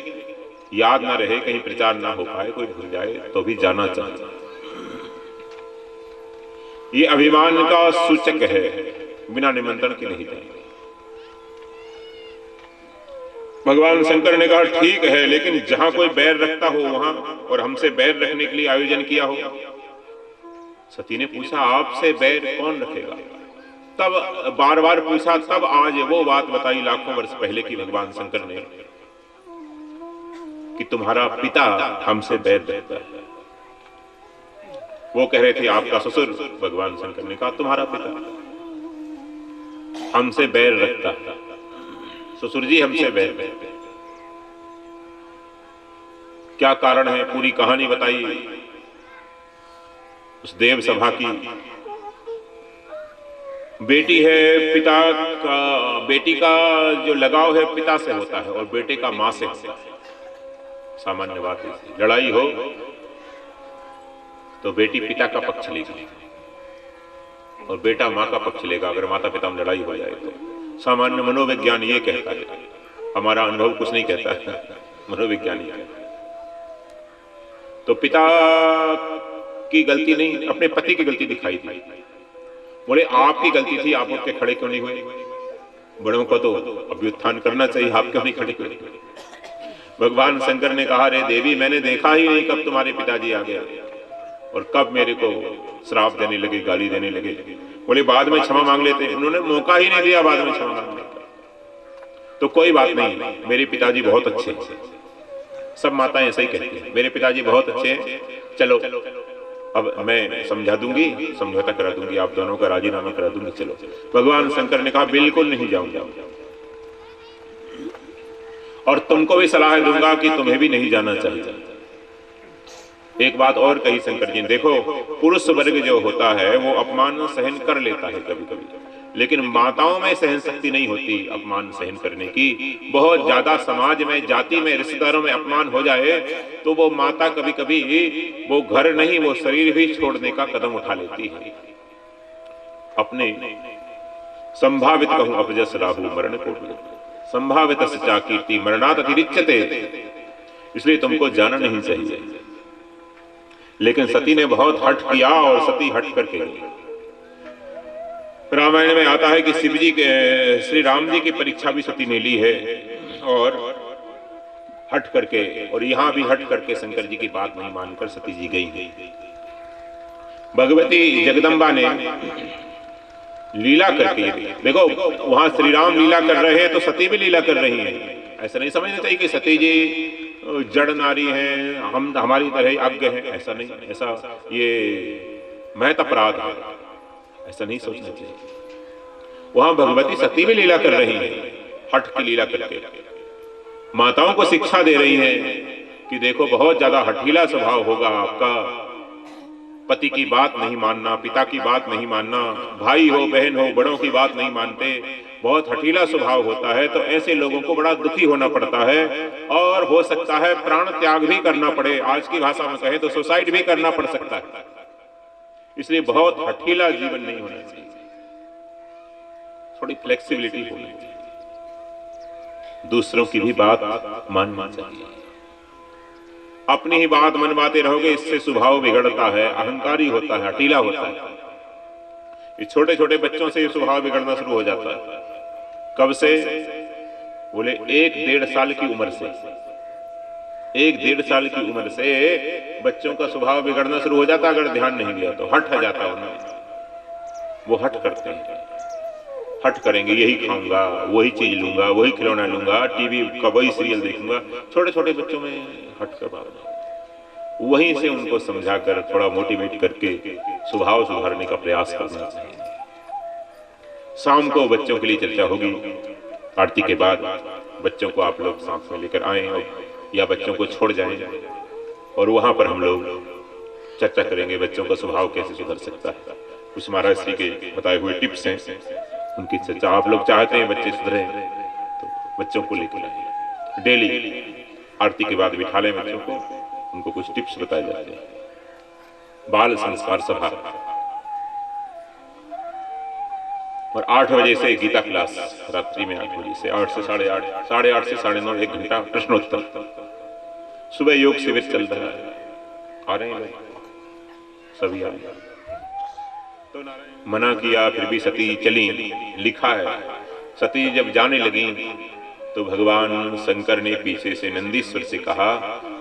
A: याद ना रहे, कहीं प्रचार ना हो पाए, कोई भूल जाए तो भी जाना चाहिए। ये अभिमान का सूचक है, बिना निमंत्रण के नहीं जाए। भगवान शंकर ने कहा ठीक है, लेकिन जहां कोई बैर रखता हो वहां, और हमसे बैर रखने के लिए आयोजन किया हो। सती ने पूछा आपसे बैर कौन रखेगा? तब बार बार पूछा, तब आज वो बात बताई लाखों वर्ष पहले की भगवान शंकर ने कि तुम्हारा पिता हमसे बैर रखता है। वो कह रहे थे आपका ससुर, भगवान शंकर ने कहा तुम्हारा पिता हमसे बैर रखता है, ससुर जी हमसे बैर रखते। क्या कारण है? पूरी कहानी बताई उस देव सभा की। बेटी है, पिता का, बेटी का जो लगाव है पिता से होता है और बेटे का मां से होता है। सामान्य बात है, लड़ाई हो तो बेटी पिता का पक्ष लेगी और बेटा मां का पक्ष लेगा, अगर माता पिता में लड़ाई हो जाए तो। सामान्य मनोविज्ञान ये कहता है, हमारा अनुभव कुछ नहीं कहता है, मनोविज्ञान ये कहता है। तो पिता की गलती नहीं, अपने पति की गलती दिखाई थी। बोले आपकी गलती थी, आप उठ के खड़े क्यों नहीं हुए? बड़ों को तो अभ्युत्थान करना चाहिए, आप क्यों नहीं खड़े हुए? भगवान शंकर ने कहा रे देवी, मैंने देखा ही नहीं कब तुम्हारे पिताजी आ गया और कब मेरे को श्राप देने लगे, गाली देने लगे। बोले बाद में क्षमा मांग लेते, उन्होंने मौका ही नहीं दिया बाद में क्षमा मांगने का। तो कोई बात नहीं, मेरे पिताजी बहुत अच्छे हैं। सब माताएं ऐसा ही कहती हैं, मेरे पिताजी बहुत अच्छे हैं, चलो अब मैं समझा दूंगी, समझौता करा दूंगी, आप दोनों का राजीनामा करा दूंगी, चलो। भगवान शंकर ने कहा बिल्कुल नहीं जाऊंगा, और तुमको भी सलाह दूंगा कि तुम्हें भी नहीं जाना चाहिए। एक बात और कही शंकर जी ने, देखो पुरुष वर्ग जो होता है वो अपमान सहन कर लेता है कभी कभी, लेकिन माताओं में सहन शक्ति नहीं होती अपमान सहन करने की। बहुत ज्यादा समाज में, जाति में, रिश्तेदारों में अपमान हो जाए तो वो माता कभी कभी वो घर नहीं, वो शरीर भी छोड़ने का कदम उठा लेती है। अपने संभावित कहूं अपजस राहु मरण को, संभावित सचा कीर्ति मरणात अतिरिच्यते, इसलिए तुमको जाना नहीं चाहिए। लेकिन सती ने बहुत हट किया और सती हट करके गई। रामायण में आता है कि शिव जी के, श्री राम जी की परीक्षा भी सती ने ली है और हट करके, और यहां भी हट करके शंकर जी की बात नहीं मानकर सती जी गई। भगवती जगदम्बा ने लीला करके, देखो वहां श्री राम लीला कर रहे हैं तो सती भी लीला कर रही हैं। ऐसा नहीं समझना चाहिए कि सती जी जड़ नारी हैं, हम हमारी तरह अज्ञ हैं, ऐसा नहीं, ऐसा ये महत अपराध है, ऐसा नहीं सोचना चाहिए। वहां भगवती सती भी लीला कर रही हैं, हठ की लीला करके माताओं को शिक्षा दे रही हैं कि देखो बहुत ज्यादा हठीला स्वभाव होगा आपका, पति की बात नहीं मानना, पिता की बात नहीं मानना, भाई हो बहन हो बड़ों की बात नहीं मानते, बहुत हठीला स्वभाव होता है, तो ऐसे लोगों को बड़ा दुखी होना पड़ता है और हो सकता है प्राण त्याग भी करना पड़े, आज की भाषा में कहें तो सुसाइड भी करना पड़ सकता है। इसलिए बहुत हठीला जीवन नहीं होना चाहिए, थोड़ी फ्लेक्सिबिलिटी होनी चाहिए, दूसरों की भी बात मानना चाहिए। अपनी ही बात मनवाते रहोगे, इससे स्वभाव बिगड़ता है, अहंकारी होता है, हठीला होता है। ये छोटे छोटे बच्चों से ये स्वभाव बिगड़ना शुरू हो जाता है। कब से? बोले 1-1.5 साल की उम्र से, 1-1.5 साल की उम्र से बच्चों का स्वभाव बिगड़ना शुरू हो जाता, अगर ध्यान नहीं दिया तो हट हो जाता उनमें, वो हट करते हैं, हट करेंगे, यही खाऊंगा, वही चीज लूंगा, वही खिलौना लूंगा, टीवी का वही सीरियल देखूंगा। छोटे छोटे बच्चों में हट कर बात, वहीं से उनको समझाकर थोड़ा मोटिवेट करके स्वभाव सुधारने का प्रयास करना चाहिए। शाम को बच्चों के लिए चर्चा होगी, आरती के बाद बच्चों को आप लोग साथ में लेकर आए या बच्चों को छोड़ जाएं और वहां पर हम लोग चर्चा करेंगे बच्चों का स्वभाव कैसे सुधर सकता है। कुछ महाराज श्री के बताए हुए टिप्स हैं, उनकी चर्चा। आप लोग चाहते हैं बच्चे सुधरे तो बच्चों को लेकर आए, डेली आरती के बाद बिठा लें बच्चों को, उनको कुछ टिप्स बताए जाते हैं। बाल संस्कार सभा, और 8 बजे से गीता क्लास, रात्रि में 8 बजे से 8 से 8:30, 8:30 से 9:30 1 घंटा प्रश्नोत्तर। सुबह योग शिविर चल रहा है, आ रहे हैं सभी, आ रहे हैं। तो मना किया फिर भी सती चली। लिखा है सती जब जाने लगी तो भगवान शंकर ने पीछे से नंदीश्वर से कहा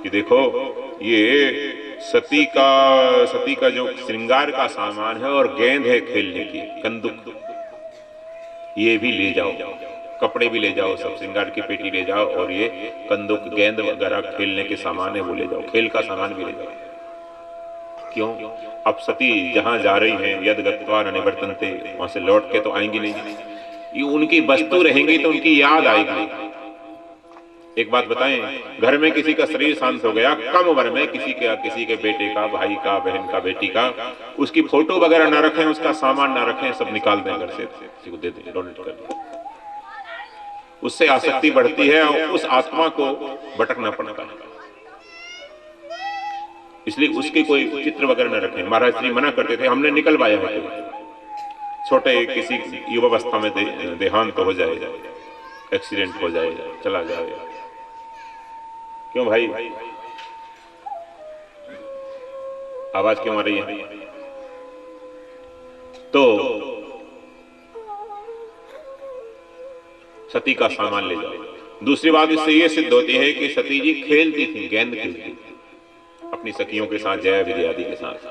A: कि देखो ये सती का जो श्रृंगार का सामान है और गेंद है खेलने की, कंदुक, ये भी ले जाओ, कपड़े भी ले जाओ, सब श्रृंगार की पेटी ले जाओ, और ये कंदुक गेंद वगैरह खेलने के सामान है वो ले जाओ, खेल का सामान भी ले जाओ। क्यों? अब सती जहां जा रही हैं, यद गत्वा न निवर्तन्ते, वहां से लौट के तो आएंगी नहीं, ये उनकी वस्तु रहेंगी तो उनकी याद आएगी। एक बात बताएं, घर में किसी का शरीर शांत हो गया, कम उम्र में किसी के बेटे का, भाई का, बहन का, बेटी का, उसकी फोटो वगैरह ना रखें, उसका सामान ना रखें, सब निकाल दें घर से, किसी को दे दें, डोनेट कर दें। उससे आसक्ति बढ़ती है और उस आत्मा को भटकना पड़ता है। इसलिए उसके कोई चित्र वगैरह न रखें। महाराज श्री मना करते थे, हमने निकलवाया है। छोटे किसी युवावस्था में देहांत हो जाए, एक्सीडेंट हो जाए, चला जाए, क्यों भाई आवाज क्यों आ रही है? तो सती का सामान ले जाओ। दूसरी बात इससे यह सिद्ध होती है कि सती जी खेलती थी, गेंद खेलती थी अपनी सखियों के साथ, जया विजयादि के साथ।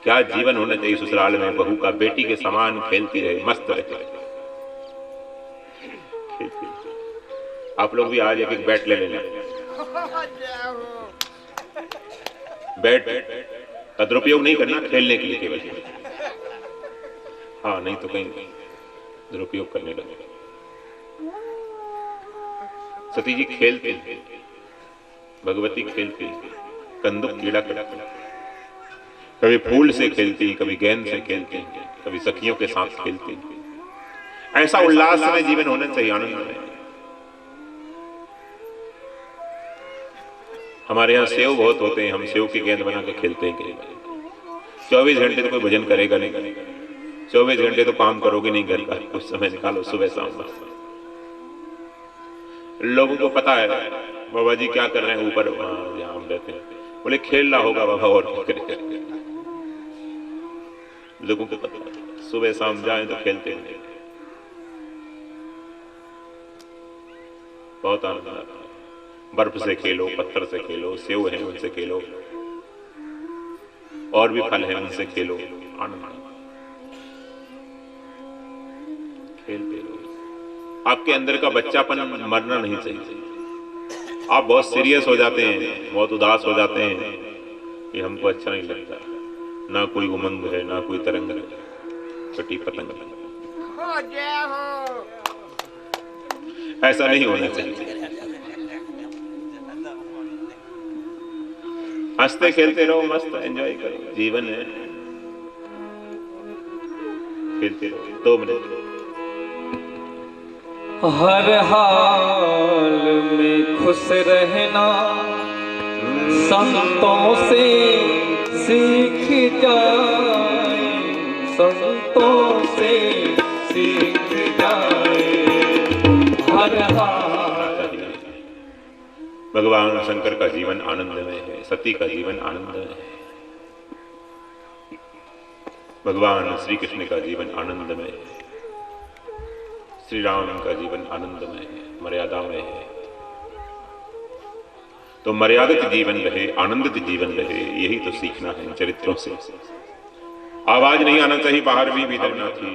A: क्या जीवन होना चाहिए ससुराल में, बहू का बेटी के समान खेलती रहे, मस्त रहे। आप लोग भी आज एक बैट ले लेना, बैट का दुरुपयोग नहीं करना, खेलने के लिए केवल, हाँ नहीं तो कहीं दुरुपयोग करने लगे। सती जी खेलती, भगवती खेलती, कंदुक कीड़ा करती, कभी फूल से खेलती, कभी गेंद से खेलती, कभी सखियों के साथ खेलती। ऐसा उल्लास में जीवन होना चाहिए, आनंद में। हमारे यहाँ सेव बहुत होते हैं, हम सेव की गेंद बना के खेलते हैं। 24 घंटे तो कोई भजन करेगा नहीं, 24 घंटे तो काम करोगे नहीं घर का, कुछ समय निकालो सुबह शाम। लोगों को पता है बाबा जी क्या कर रहे हैं ऊपर, जहां हम रहते हैं, बोले खेलना होगा बाबा, और क्या करें। लोगों को पता है सुबह शाम जाएं तो खेलते हैं, बहुत आनंद आता है। बर्फ से खेलो, पत्थर से खेलो, सेव है उनसे खेलो, और भी फल है उनसे खेलो, आनंद खेलते रहो। आपके अंदर का बच्चापन मरना नहीं चाहिए। आप बहुत सीरियस हो जाते हैं, बहुत उदास हो जाते हैं, ये हमको अच्छा नहीं लगता। ना कोई उमंग है, ना कोई तरंग है, कटी पतंग है। ऐसा नहीं होना चाहिए। हंसते खेलते रहो, मस्त एंजॉय करो, जीवन है, खेलते रहो। 2 मिनट।
B: हर हाल में खुश रहना संतों से सीख जाए, संतों से सीख जाए। हर हाल।
A: भगवान शंकर का जीवन आनंदमय है, सती का जीवन आनंदमय है, भगवान श्री कृष्ण का जीवन आनंदमय है, श्री राम का जीवन आनंदमय है, मर्यादामय है। तो मर्यादित जीवन रहे, आनंदित जीवन रहे, यही तो सीखना है इन चरित्रों से। आवाज नहीं आना चाहिए बाहर भी, भीतर ना थी।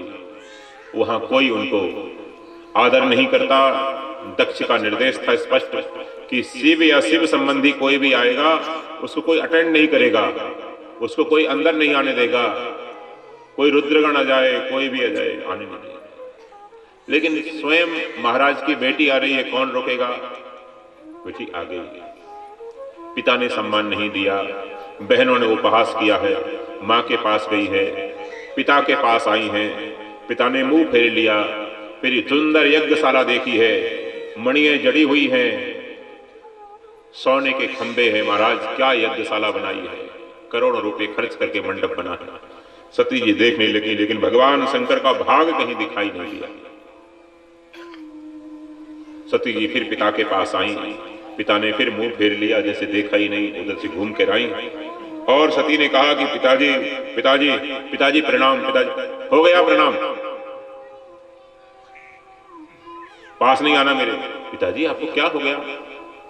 A: वहां कोई उनको आदर नहीं करता। दक्ष का निर्देश था स्पष्ट कि शिव या शिव संबंधी कोई भी आएगा उसको कोई अटेंड नहीं करेगा, उसको कोई अंदर नहीं आने देगा। कोई रुद्रगण आ जाए, कोई भी आ जाए, आने नहीं देगा। लेकिन स्वयं महाराज की बेटी आ रही है, कौन रोकेगा? बेटी आ गई, पिता ने सम्मान नहीं दिया, बहनों ने उपहास किया है, माँ के पास गई है, पिता के पास आई हैं, पिता ने मुंह फेर लिया। फिर सुंदर यज्ञशाला देखी है, मणियां जड़ी हुई हैं, सोने के खंबे हैं। महाराज क्या यज्ञशाला बनाई है, करोड़ों रुपए खर्च करके मंडप बना है। सती जी देखने लगी, लेकिन भगवान शंकर का भाग कहीं दिखाई नहीं दिया। सती जी फिर पिता के पास आई, पिता ने फिर मुंह फेर लिया, जैसे देखा ही नहीं, उधर से घूम कर आई। और सती ने कहा कि पिताजी पिताजी पिताजी प्रणाम, पिताजी। हो गया प्रणाम, पास नहीं आना मेरे। पिताजी आपको क्या हो गया?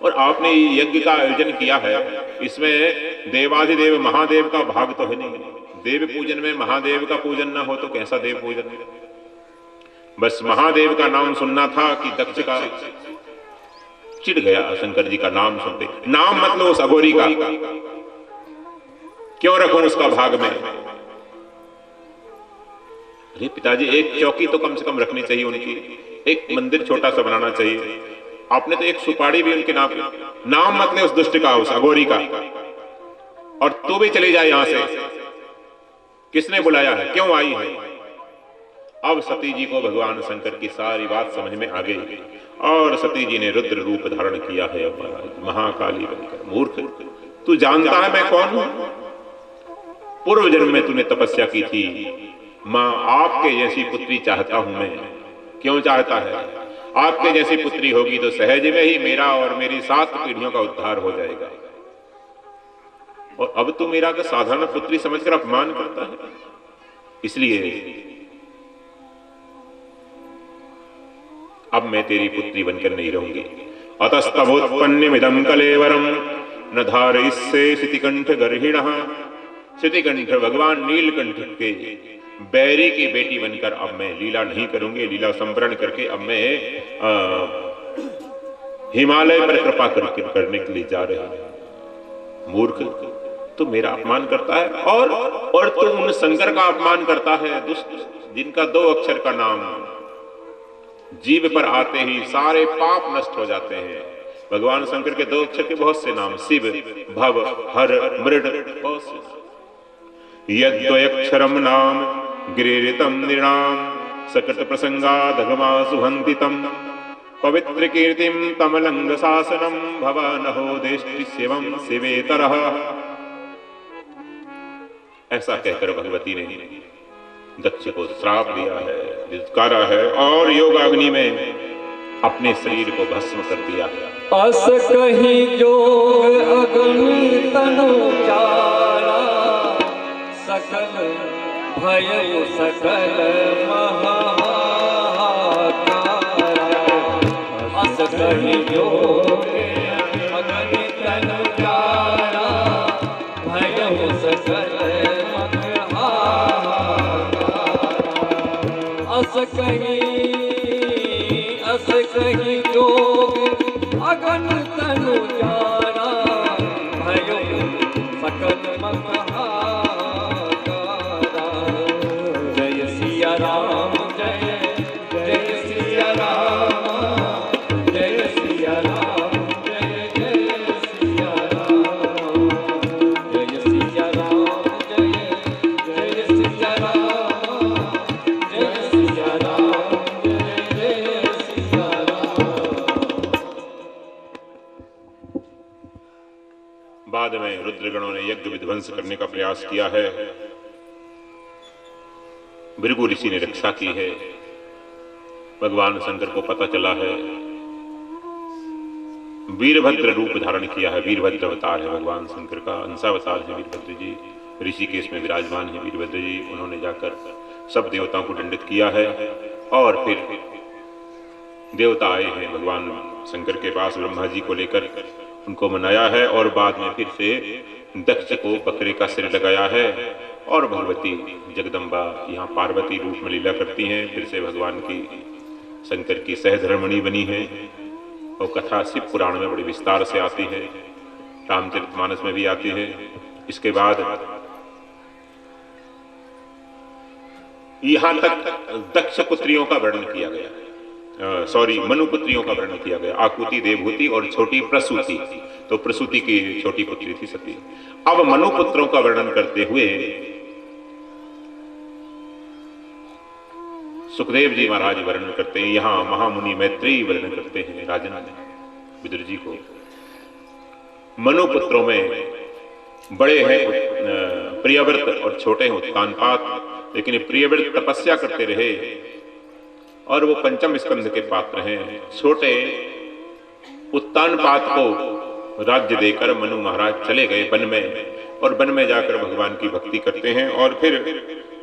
A: और आपने यज्ञ का आयोजन किया है, इसमें देवाधिदेव महादेव का भाग तो है नहीं। देव पूजन में महादेव का पूजन ना हो तो कैसा देव पूजन? बस महादेव का नाम सुनना था कि दक्ष का चिढ़ गया शंकर जी का नाम सुनते। नाम मतलब उस अघोरी का क्यों रखूं उसका भाग में? अरे पिताजी एक चौकी तो कम से कम रखनी चाहिए उनकी, एक मंदिर छोटा सा बनाना चाहिए। आपने तो एक सुपारी भी उनके नाम मतलब उस दुष्ट का, उस अघोरी का। और तू भी चली जाए यहां से, किसने बुलाया है, क्यों आई है? अब सती जी को भगवान शंकर की सारी बात समझ में आ गई और सती जी ने रुद्र रूप धारण किया है महाकाली बनकर। मूर्ख, तू जानता है मैं कौन हूं? पूर्व जन्म में तूने तपस्या की थी। मां आपके जैसी पुत्री चाहता हूं मैं। क्यों चाहता है? आपके जैसी पुत्री होगी तो सहज में ही मेरा और मेरी 7 पीढ़ियों का उद्धार हो जाएगा। और अब तू मेरा का साधारण पुत्री समझकर अपमान करता है। इसलिए अब मैं तेरी पुत्री बनकर नहीं रहूंगी। अतस्तवोत्पन्नमिदं कलेवरम न धारयिष्ये शितिकंठ गर्हिणः। शितिकंठ भगवान नीलकंठ के बैरी की बेटी बनकर अब मैं लीला नहीं करूंगी। लीला संवरण करके अब मैं हिमालय पर कृपा करने के लिए जा रहा हूं। मूर्ख, तू मेरा अपमान करता है और तू उन शंकर का अपमान करता है, दुष्ट, जिनका 2 अक्षर का नाम जीभ पर आते ही सारे पाप नष्ट हो जाते हैं। भगवान शंकर के 2 अक्षर के बहुत से नाम, शिव, भव, हर, मृड, बहुत से। यद्वयक्षरम नाम गिरिरितम नृणाम सकट प्रसंगा धगमा सुहंतितम पवित्र कीर्तिम तमलंग शासनम भवनहो देष्टि शिवम शिवेतरः। ऐसा कहकर भगवती ने दक्ष को श्राप दिया है, धिक्कारा है और योगाग्नि में अपने शरीर को भस्म कर दिया है।
B: अस कहीं जोग अग्नि तनु चारा सकल भय सकल महाकारा। अस कहीं जोग
A: बाद में रुद्रगणों ने यज्ञ विध्वंस करने का प्रयास किया है, भृगु ऋषि ने रक्षा की है। भगवान शंकर को पता चला है, वीरभद्र रूप धारण किया है, वीरभद्र अवतार है भगवान शंकर का, अंशावतार है वीरभद्र जी, ऋषिकेश में विराजमान है वीरभद्र जी। उन्होंने जाकर सब देवताओं को दंडित किया है और फिर देवता आए हैं भगवान शंकर के पास ब्रह्मा जी को लेकर, उनको मनाया है और बाद में फिर से दक्ष को बकरे का सिर लगाया है और भगवती जगदम्बा यहाँ पार्वती रूप में लीला करती हैं। फिर से भगवान की शंकर की सहधर्मणि बनी है और कथा शिव पुराण में बड़ी विस्तार से आती है, रामचरितमानस में भी आती है। इसके बाद यहाँ तक दक्ष पुत्रियों का वर्णन किया गया, मनु पुत्रियों का वर्णन किया गया, आकुति, देवहूति और छोटी प्रसूति। तो प्रसूति की छोटी पुत्री थी सती। अब मनु पुत्रों का वर्णन करते हुए सुखदेव जी महाराज वर्णन करते हैं, यहाँ महामुनि मैत्रेयी वर्णन करते हैं राजन विदुर जी को। मनु पुत्रों में बड़े हैं प्रियव्रत और छोटे हैं उत्तानपात, लेकिन प्रियव्रत तपस्या करते रहे और वो पंचम स्कंद के पात्र हैं। छोटे उत्तानपात को राज्य देकर मनु महाराज चले गए वन में और वन में जाकर भगवान की भक्ति करते हैं और फिर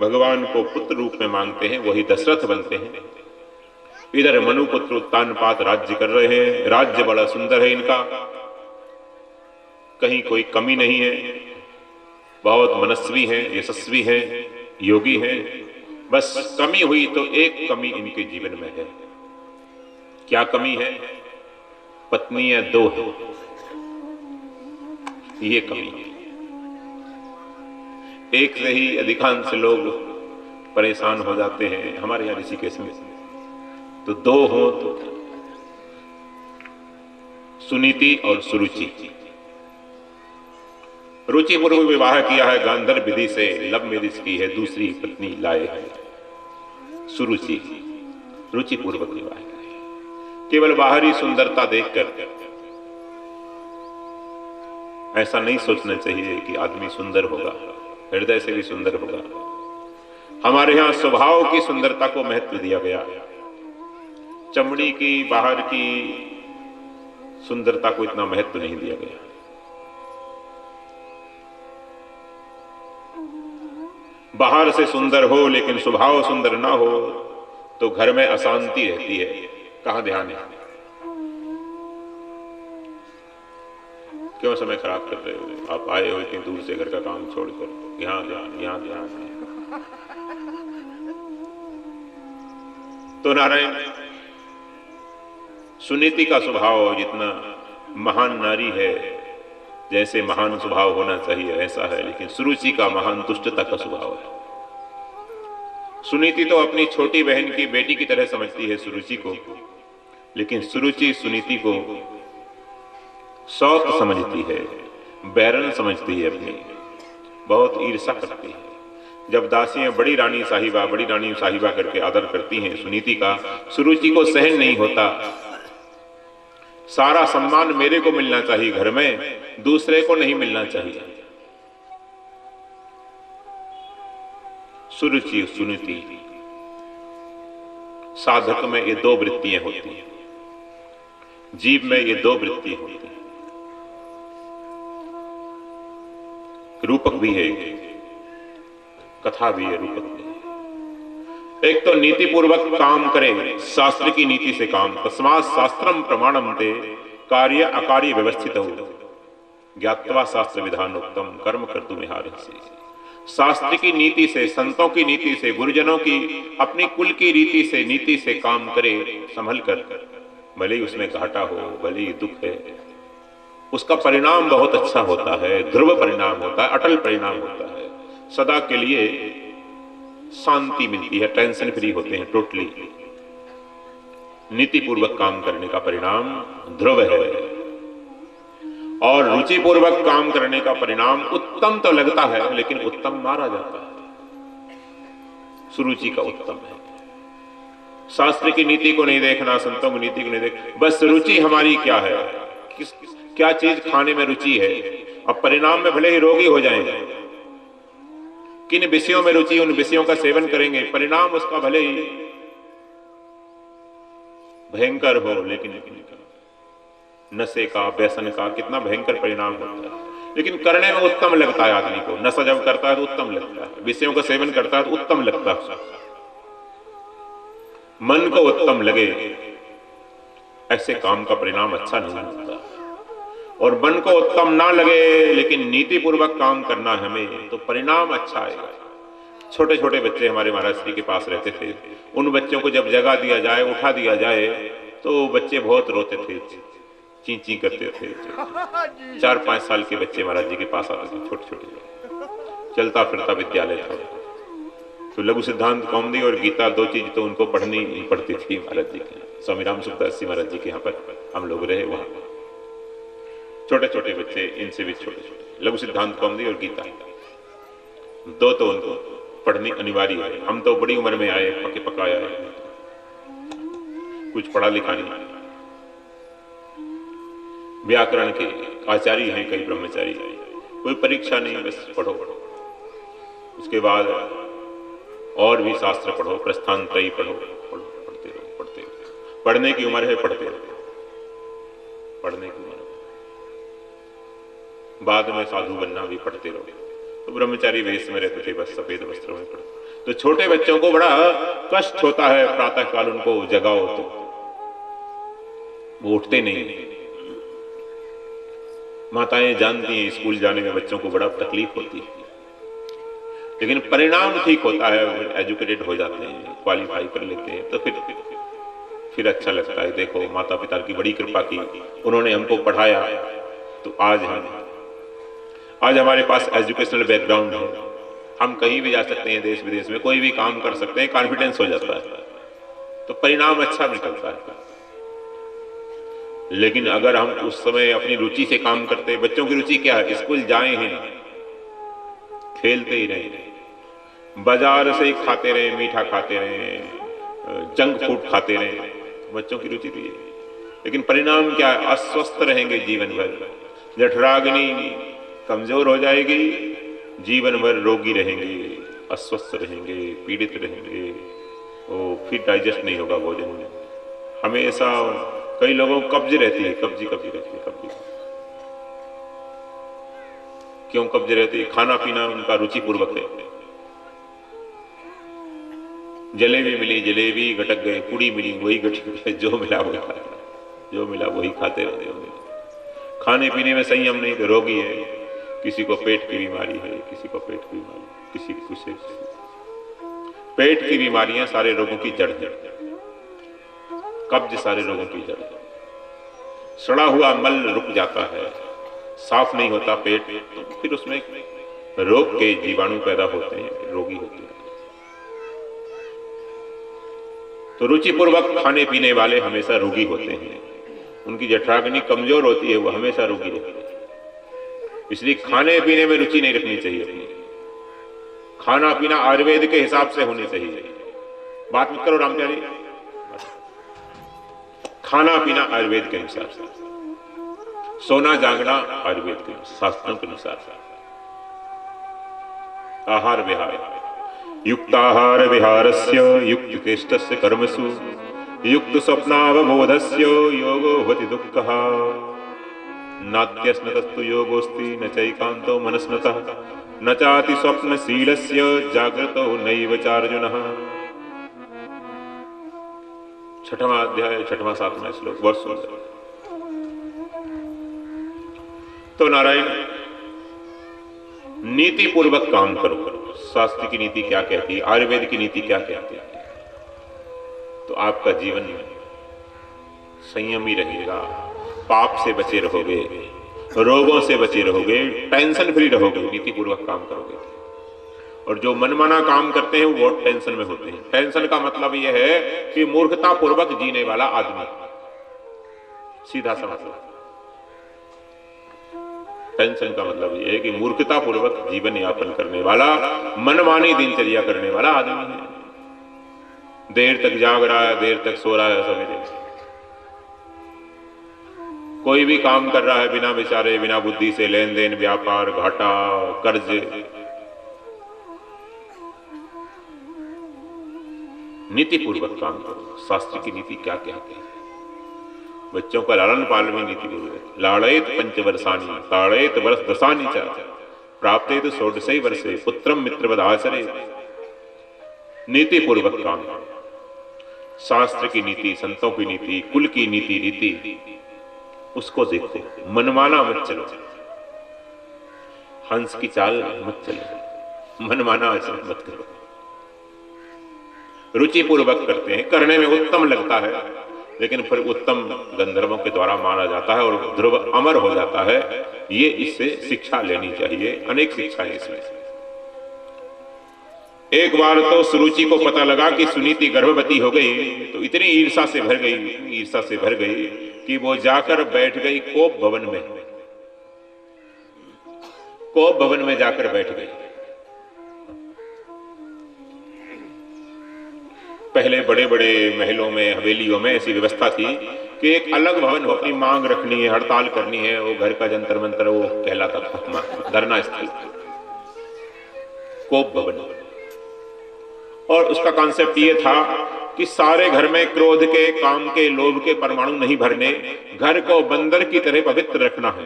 A: भगवान को पुत्र रूप में मांगते हैं, वही दशरथ बनते हैं। इधर मनुपुत्र उत्तानपात राज्य कर रहे हैं, राज्य बड़ा सुंदर है इनका, कहीं कोई कमी नहीं है, बहुत मनस्वी हैं, यशस्वी हैं, योगी हैं। बस कमी हुई तो एक कमी इनके जीवन में है। क्या कमी है? पत्नियां 2 हैं, ये कमी है। एक से ही अधिकांश लोग परेशान हो जाते हैं। हमारे यहाँ ऋषिकेश में तो 2 हो तो सुनीति और सुरुचि। रुचि पूर्वक विवाह किया है, गांधर्व विधि से लव मैरिज की है, दूसरी पत्नी लाए है। सुरुचि रुचि पूर्वक विवाह है। केवल बाहरी सुंदरता देखकर ऐसा नहीं सोचना चाहिए कि आदमी सुंदर होगा, हृदय से भी सुंदर होगा। हमारे यहाँ स्वभाव की सुंदरता को महत्व दिया गया, चमड़ी की बाहर की सुंदरता को इतना महत्व नहीं दिया गया। बाहर से सुंदर हो लेकिन स्वभाव सुंदर ना हो तो घर में अशांति रहती है। कहां ध्यान है? क्यों समय खराब कर रहे हो? आप आए हो इतनी दूर से घर का काम छोड़कर, यहां ध्यान, यहां ध्यान। तो नारायण, सुनीति का स्वभाव जितना महान नारी है, जैसे महान स्वभाव होना चाहिए ऐसा है, लेकिन सुरुचि का महान दुष्टता का स्वभाव है। सुनीति तो अपनी छोटी बहन की बेटी की तरह समझती है सुरुचि को, लेकिन सुरुचि सुनीति को शौक समझती है, बैरन समझती है, अपनी बहुत ईर्ष्या करती है। जब दासियां बड़ी रानी साहिबा करके आदर करती हैं सुनीति का, सुरुचि को सहन नहीं होता। सारा सम्मान मेरे को मिलना चाहिए घर में, दूसरे को नहीं मिलना चाहिए। सुरुचि सुनीति साधक में ये 2 वृत्तियां होती हैं, जीव में ये 2 वृत्तियां होती हैं। रूपक भी है, कथा भी है, रूपक भी है। एक तो नीति पूर्वक काम करे, शास्त्र की नीति से काम। तस्मात् शास्त्रम प्रमाणम ते कार्य अकार्य व्यवस्थित हो ज्ञात्वा शास्त्र विधानोक्तम कर्म कर्तुमिहार्हसि। शास्त्र की नीति से, संतों की नीति से, गुरुजनों की अपनी कुल की रीति से, नीति से काम करे संभल कर, भले ही उसमें घाटा हो, भले ही दुख है, उसका परिणाम बहुत अच्छा होता है, ध्रुव परिणाम होता है, अटल परिणाम होता है। सदा के लिए शांति मिलती है, टेंशन फ्री होते हैं टोटली। नीति पूर्वक काम करने का परिणाम ध्रुव है, और रुचि पूर्वक काम करने का परिणाम उत्तम तो लगता है, लेकिन उत्तम मारा जाता है। सुरुचि का उत्तम है। शास्त्र की नीति को नहीं देखना, संतों की नीति को नहीं देख, बस रुचि हमारी क्या है, क्या चीज खाने में रुचि है, अब परिणाम में भले ही रोगी हो जाएंगे, किन विषयों में रुचि, उन विषयों का सेवन करेंगे, परिणाम उसका भले ही भयंकर हो, लेकिन नशे का, व्यसन का कितना भयंकर परिणाम होता है, लेकिन करने में उत्तम लगता है आदमी को। नशा जब करता है तो उत्तम लगता है, विषयों का सेवन करता है तो उत्तम लगता है। मन को उत्तम लगे ऐसे काम का परिणाम अच्छा नहीं होता, और मन को उत्तम ना लगे लेकिन नीति पूर्वक काम करना है हमें, तो परिणाम अच्छा आएगा। छोटे छोटे बच्चे हमारे महाराज श्री के पास रहते थे, उन बच्चों को जब जगा दिया जाए, उठा दिया जाए, तो बच्चे बहुत रोते थे, ची ची करते थे। 4-5 साल के बच्चे महाराज जी के पास आते थे, छोटे छोटे, चलता फिरता विद्यालय था। तो लघु सिद्धांत कौमुदी और गीता, 2 चीज तो उनको पढ़नी पड़ती थी महाराज जी के। स्वामी राम सुखदास जी महाराज जी के यहाँ पर हम लोग रहे, वहां छोटे छोटे बच्चे, इनसे भी छोटे छोटे, लघु सिद्धांत कौमुदी और गीता, 2 तो उनको पढ़नी अनिवार्य है। हम तो बड़ी उम्र में आए, पके पकाया है, कुछ पढ़ा लिखा नहीं। व्याकरण के आचार्य हैं कई ब्रह्मचारी, कोई परीक्षा नहीं, बस पढ़ो। उसके बाद और भी शास्त्र पढ़ो, प्रस्थानत्रयी पढ़ो, पढ़ते रहो। पढ़ने की उम्र है, पढ़ते रहो, पढ़ने की उम्र। बाद में साधु बनना भी, पढ़ते रहो। तो ब्रह्मचारी वेश में रहते थे, बस सफेद वस्त्रों में पढ़ते। तो छोटे बच्चों को बड़ा कष्ट होता है, प्रातः काल उनको जगाओ तो वो उठते नहीं। माताएं जानती हैं स्कूल जाने में बच्चों को बड़ा तकलीफ होती है, लेकिन परिणाम ठीक होता है, एजुकेटेड हो जाते हैं, क्वालिफाई कर लेते हैं, तो फिर अच्छा लगता है। देखो माता पिता की बड़ी कृपा की, उन्होंने हमको पढ़ाया, तो आज हमारे पास एजुकेशनल बैकग्राउंड है, हम कहीं भी जा सकते हैं, देश विदेश में कोई भी काम कर सकते हैं, कॉन्फिडेंस हो जाता है, तो परिणाम अच्छा निकलता है। लेकिन अगर हम उस समय अपनी रुचि से काम करते हैं, बच्चों की रुचि क्या है, स्कूल जाए हैं, खेलते ही रहे, बाजार से खाते रहे, मीठा खाते रहे, जंक फूड खाते रहे, बच्चों की रुचि भी है। लेकिन परिणाम क्या है, अस्वस्थ रहेंगे जीवन भर, जठराग्नि कमजोर हो जाएगी, जीवन भर रोगी रहेंगे, अस्वस्थ रहेंगे, पीड़ित रहेंगे, वो फिर डाइजेस्ट नहीं होगा भोजन। हमेशा कई लोगों को कब्ज रहती है, कब्जी रहती है। क्यों कब्ज रहती है? खाना पीना उनका रुचि पूर्वक है। जलेबी मिली, जलेबी गटक गए, पूड़ी मिली, वही गटक गए, जो मिला वही खाते, जो मिला वही खाते रहते होंगे। खाने पीने में संयम नहीं, तो रोगी है, किसी को पेट की बीमारी है, किसी को पेट की बीमारी, किसी को पेट की बीमारियां सारे रोगों की जड़ है, कब्ज सारे रोगों की जड़ है। सड़ा हुआ मल रुक जाता है, साफ नहीं होता पेट, तो फिर उसमें रोग के जीवाणु पैदा होते हैं, रोगी होते हैं। तो रुचिपूर्वक खाने पीने वाले हमेशा रोगी होते हैं, उनकी जठराग्नि कमजोर होती है, वो हमेशा रोगी रहते हैं। इसलिए खाने पीने में रुचि नहीं रखनी चाहिए अपनी। खाना पीना आयुर्वेद के हिसाब से होनी चाहिए। बात मत करो रामचारी, खाना पीना आयुर्वेद के अनुसार से, सोना जागना आयुर्वेद के शास्त्रों के अनुसार से। आहार विहार, युक्ताहार विहारस्य युक्त चेष्टस्य कर्मसु युक्त स्वप्नावबोधस्य योगो भवति दुःखः। नात्यस्नतस्तु योगोस्ति न चैकान्तो मनस्नतः न चाति स्वप्नशीलस्य जाग्रतो नैव चार्जुनः। 6वां अध्याय 6वां 7वां श्लोक, बहुत सुंदर। तो नारायण, नीति पूर्वक काम करो। शास्त्र की नीति क्या कहती है, आयुर्वेद की नीति क्या कहती है, तो आपका जीवन में संयम ही रहेगा, पाप से बचे रहोगे, रोगों से बचे रहोगे, टेंशन फ्री रहोगे, नीति पूर्वक काम करोगे। और जो मनमाना काम करते हैं वो बहुत टेंशन में होते हैं। टेंशन का मतलब यह है कि मूर्खता पूर्वक जीने वाला आदमी, सीधा सा मतलब। टेंशन का मतलब यह है कि मूर्खता पूर्वक जीवन यापन करने वाला, मनमानी दिनचर्या करने वाला आदमी है। देर तक जाग रहा है, देर तक सो रहा है, सवेरे कोई भी काम कर रहा है बिना विचारे, बिना बुद्धि से, लेन देन, व्यापार, घाटा, कर्ज, नीति पूर्वक काम करो। शास्त्र की नीति क्या कहती है? बच्चों का लालन पालन में नीति पूर्वक। लाड़ेत पंचवर्षाणि ताड़ेत वर्ष दशानि च प्राप्तेत षोडशे वर्षे पुत्रम मित्रवद आचरे। नीति पूर्वक काम। शास्त्र की नीति, संतों की नीति, कुल की नीति उसको देखो। मनमाना मत चलो, हंस की चाल मत चलो, मनमाना आचरण मत करो। रुचि पूर्वक करते हैं, करने में उत्तम लगता है, लेकिन फिर उत्तम गंधर्वों के द्वारा माना जाता है और ध्रुव अमर हो जाता है। ये इससे शिक्षा लेनी चाहिए। अनेक शिक्षाएं इसमें। एक बार तो सुरुचि को पता लगा कि सुनीति गर्भवती हो गई, तो इतनी ईर्षा से भर गई कि वो जाकर बैठ गई कोप भवन में जाकर बैठ गई। पहले बड़े बड़े महलों में, हवेलियों में ऐसी व्यवस्था थी कि एक अलग भवन हो, अपनी मांग रखनी है, हड़ताल करनी है, वो घर का जंतर मंतर वो कहलाता था धरना स्थल, कोप भवन। और उसका कॉन्सेप्ट ये था कि सारे घर में क्रोध के, काम के, लोभ के परमाणु नहीं भरने, घर को बंदर की तरह पवित्र रखना है।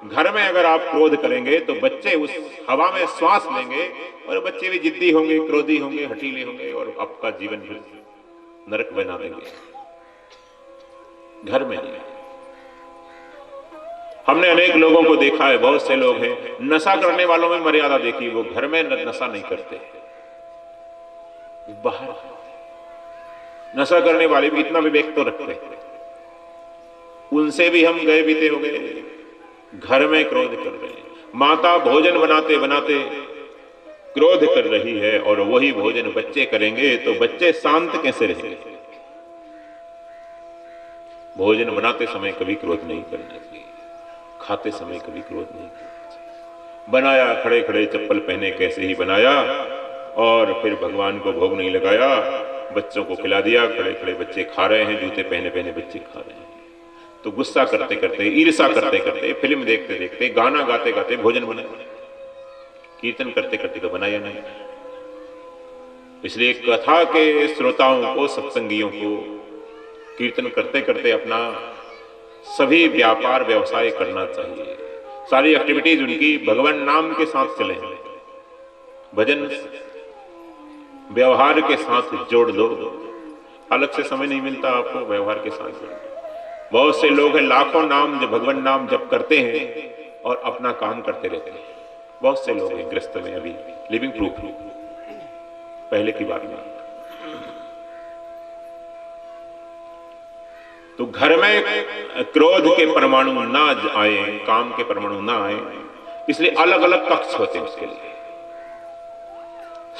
A: घर में अगर आप क्रोध करेंगे तो बच्चे उस हवा में श्वास लेंगे और बच्चे भी जिद्दी होंगे, क्रोधी होंगे, हठीले होंगे और आपका जीवन भी नरक बना देंगे। घर में नहीं। हमने अनेक लोगों को देखा है, बहुत से लोग हैं, नशा करने वालों में मर्यादा देखी, वो घर में नशा नहीं करते, बाहर नशा करने वाले भी इतना विवेक तो रखते हैं। उनसे भी हम गए बीते हो गए। घर में क्रोध कर रहे हैं, माता भोजन बनाते बनाते क्रोध कर रही है और वही भोजन बच्चे करेंगे तो बच्चे शांत कैसे रहेंगे? भोजन बनाते समय कभी क्रोध नहीं करना चाहिए, खाते समय कभी क्रोध नहीं करना चाहिए। बनाया खड़े खड़े चप्पल पहने कैसे ही बनाया और फिर भगवान को भोग नहीं लगाया, बच्चों को खिला दिया, खड़े खड़े बच्चे खा रहे हैं, जूते पहने पहने बच्चे खा रहे हैं। तो गुस्सा करते करते, ईर्षा करते करते, फिल्म देखते देखते, गाना गाते गाते भोजन बनाया, कीर्तन करते करते तो बनाया नहीं। इसलिए कथा के श्रोताओं को, सत्संगियों को कीर्तन करते करते अपना सभी व्यापार व्यवसाय करना चाहिए। सारी एक्टिविटीज उनकी भगवान नाम के साथ चले, भजन व्यवहार के साथ जोड़ दो। अलग से समय नहीं मिलता आपको, व्यवहार के साथ जोड़ दो। बहुत से लोग हैं लाखों नाम जब भगवान नाम जप करते हैं और अपना काम करते रहते हैं। बहुत से लोग हैं गृहस्थ में, अभी लिविंग प्रूफ, पहले की बात नहीं। तो घर में क्रोध के परमाणु ना आए, काम के परमाणु ना आए, इसलिए अलग अलग कक्ष होते हैं उसके लिए।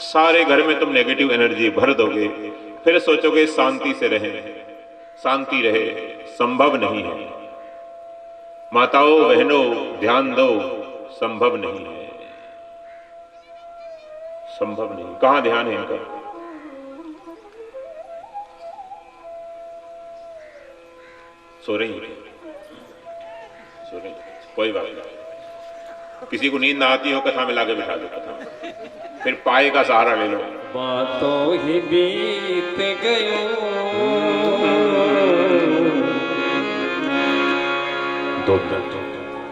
A: सारे घर में तुम नेगेटिव एनर्जी भर दोगे, फिर सोचोगे शांति से रहे, शांति रहे, संभव नहीं है। माताओं बहनों ध्यान दो, संभव नहीं है, संभव नहीं। कहां ध्यान है इनका? सो रही है, सो रही, कोई बात नहीं। किसी को नींद ना आती हो, कथा में लाके बिठा दो, कथा में फिर पाए का सहारा ले लो।
B: बातों ही बीत गयो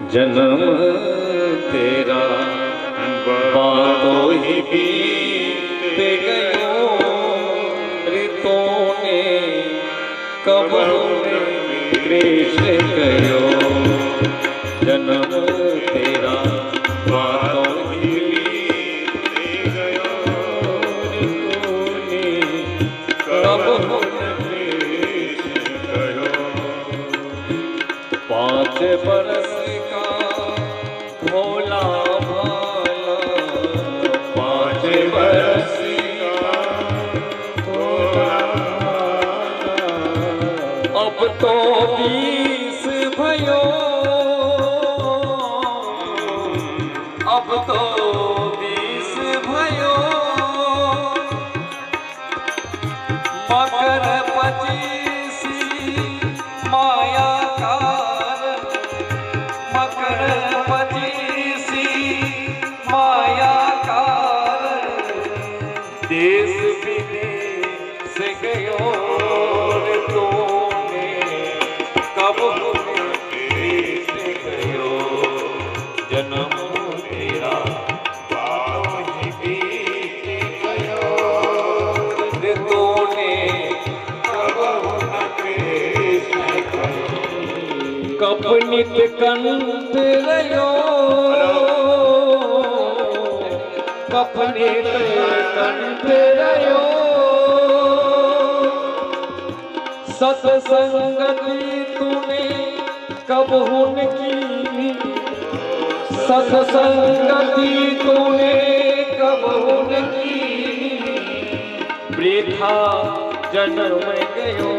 B: जन्म तेरा, बातों ही बीत गयो ऋतों ने कब कृष्ण गयो जन्म तेरा, बातों ही बीत गयो ऋतों ने कब कृष्ण गयो। 5 बरस भोला भाला, 5 बरस का भोला भाला, अब तो 20 भयो, अब तो 20 भयो, मकर 25 माया कारण, देश विदेश गयो रे तूने कब देश गयो जन्म तेरा बालों ही बीत गयो रे तूने कब देश गयो कपनित कंठ रयो कपनित कंठ रयो सत्संगति तूने कब हुन की सत्संगति तूने कब हुन की वृथा जन्म गयो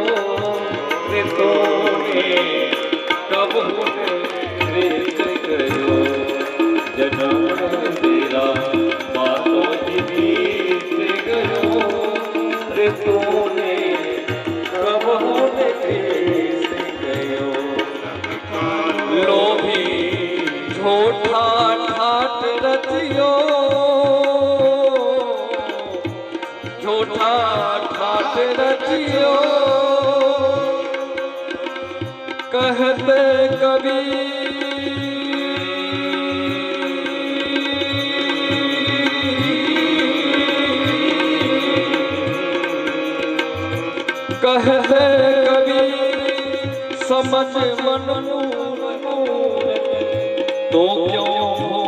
B: रे तूने कब हुन गयो जन्म तेरा बातों की बीत गयो रे तूने कब हुन गयो लोभी झूठा ठाट रचियो झूठा ठाट रचियो कहते कभी कहते कभी समझ मन तो क्यों हो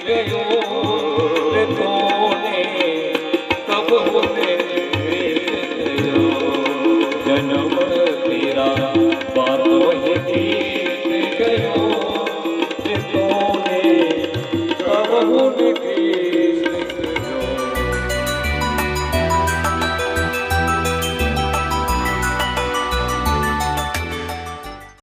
B: गयो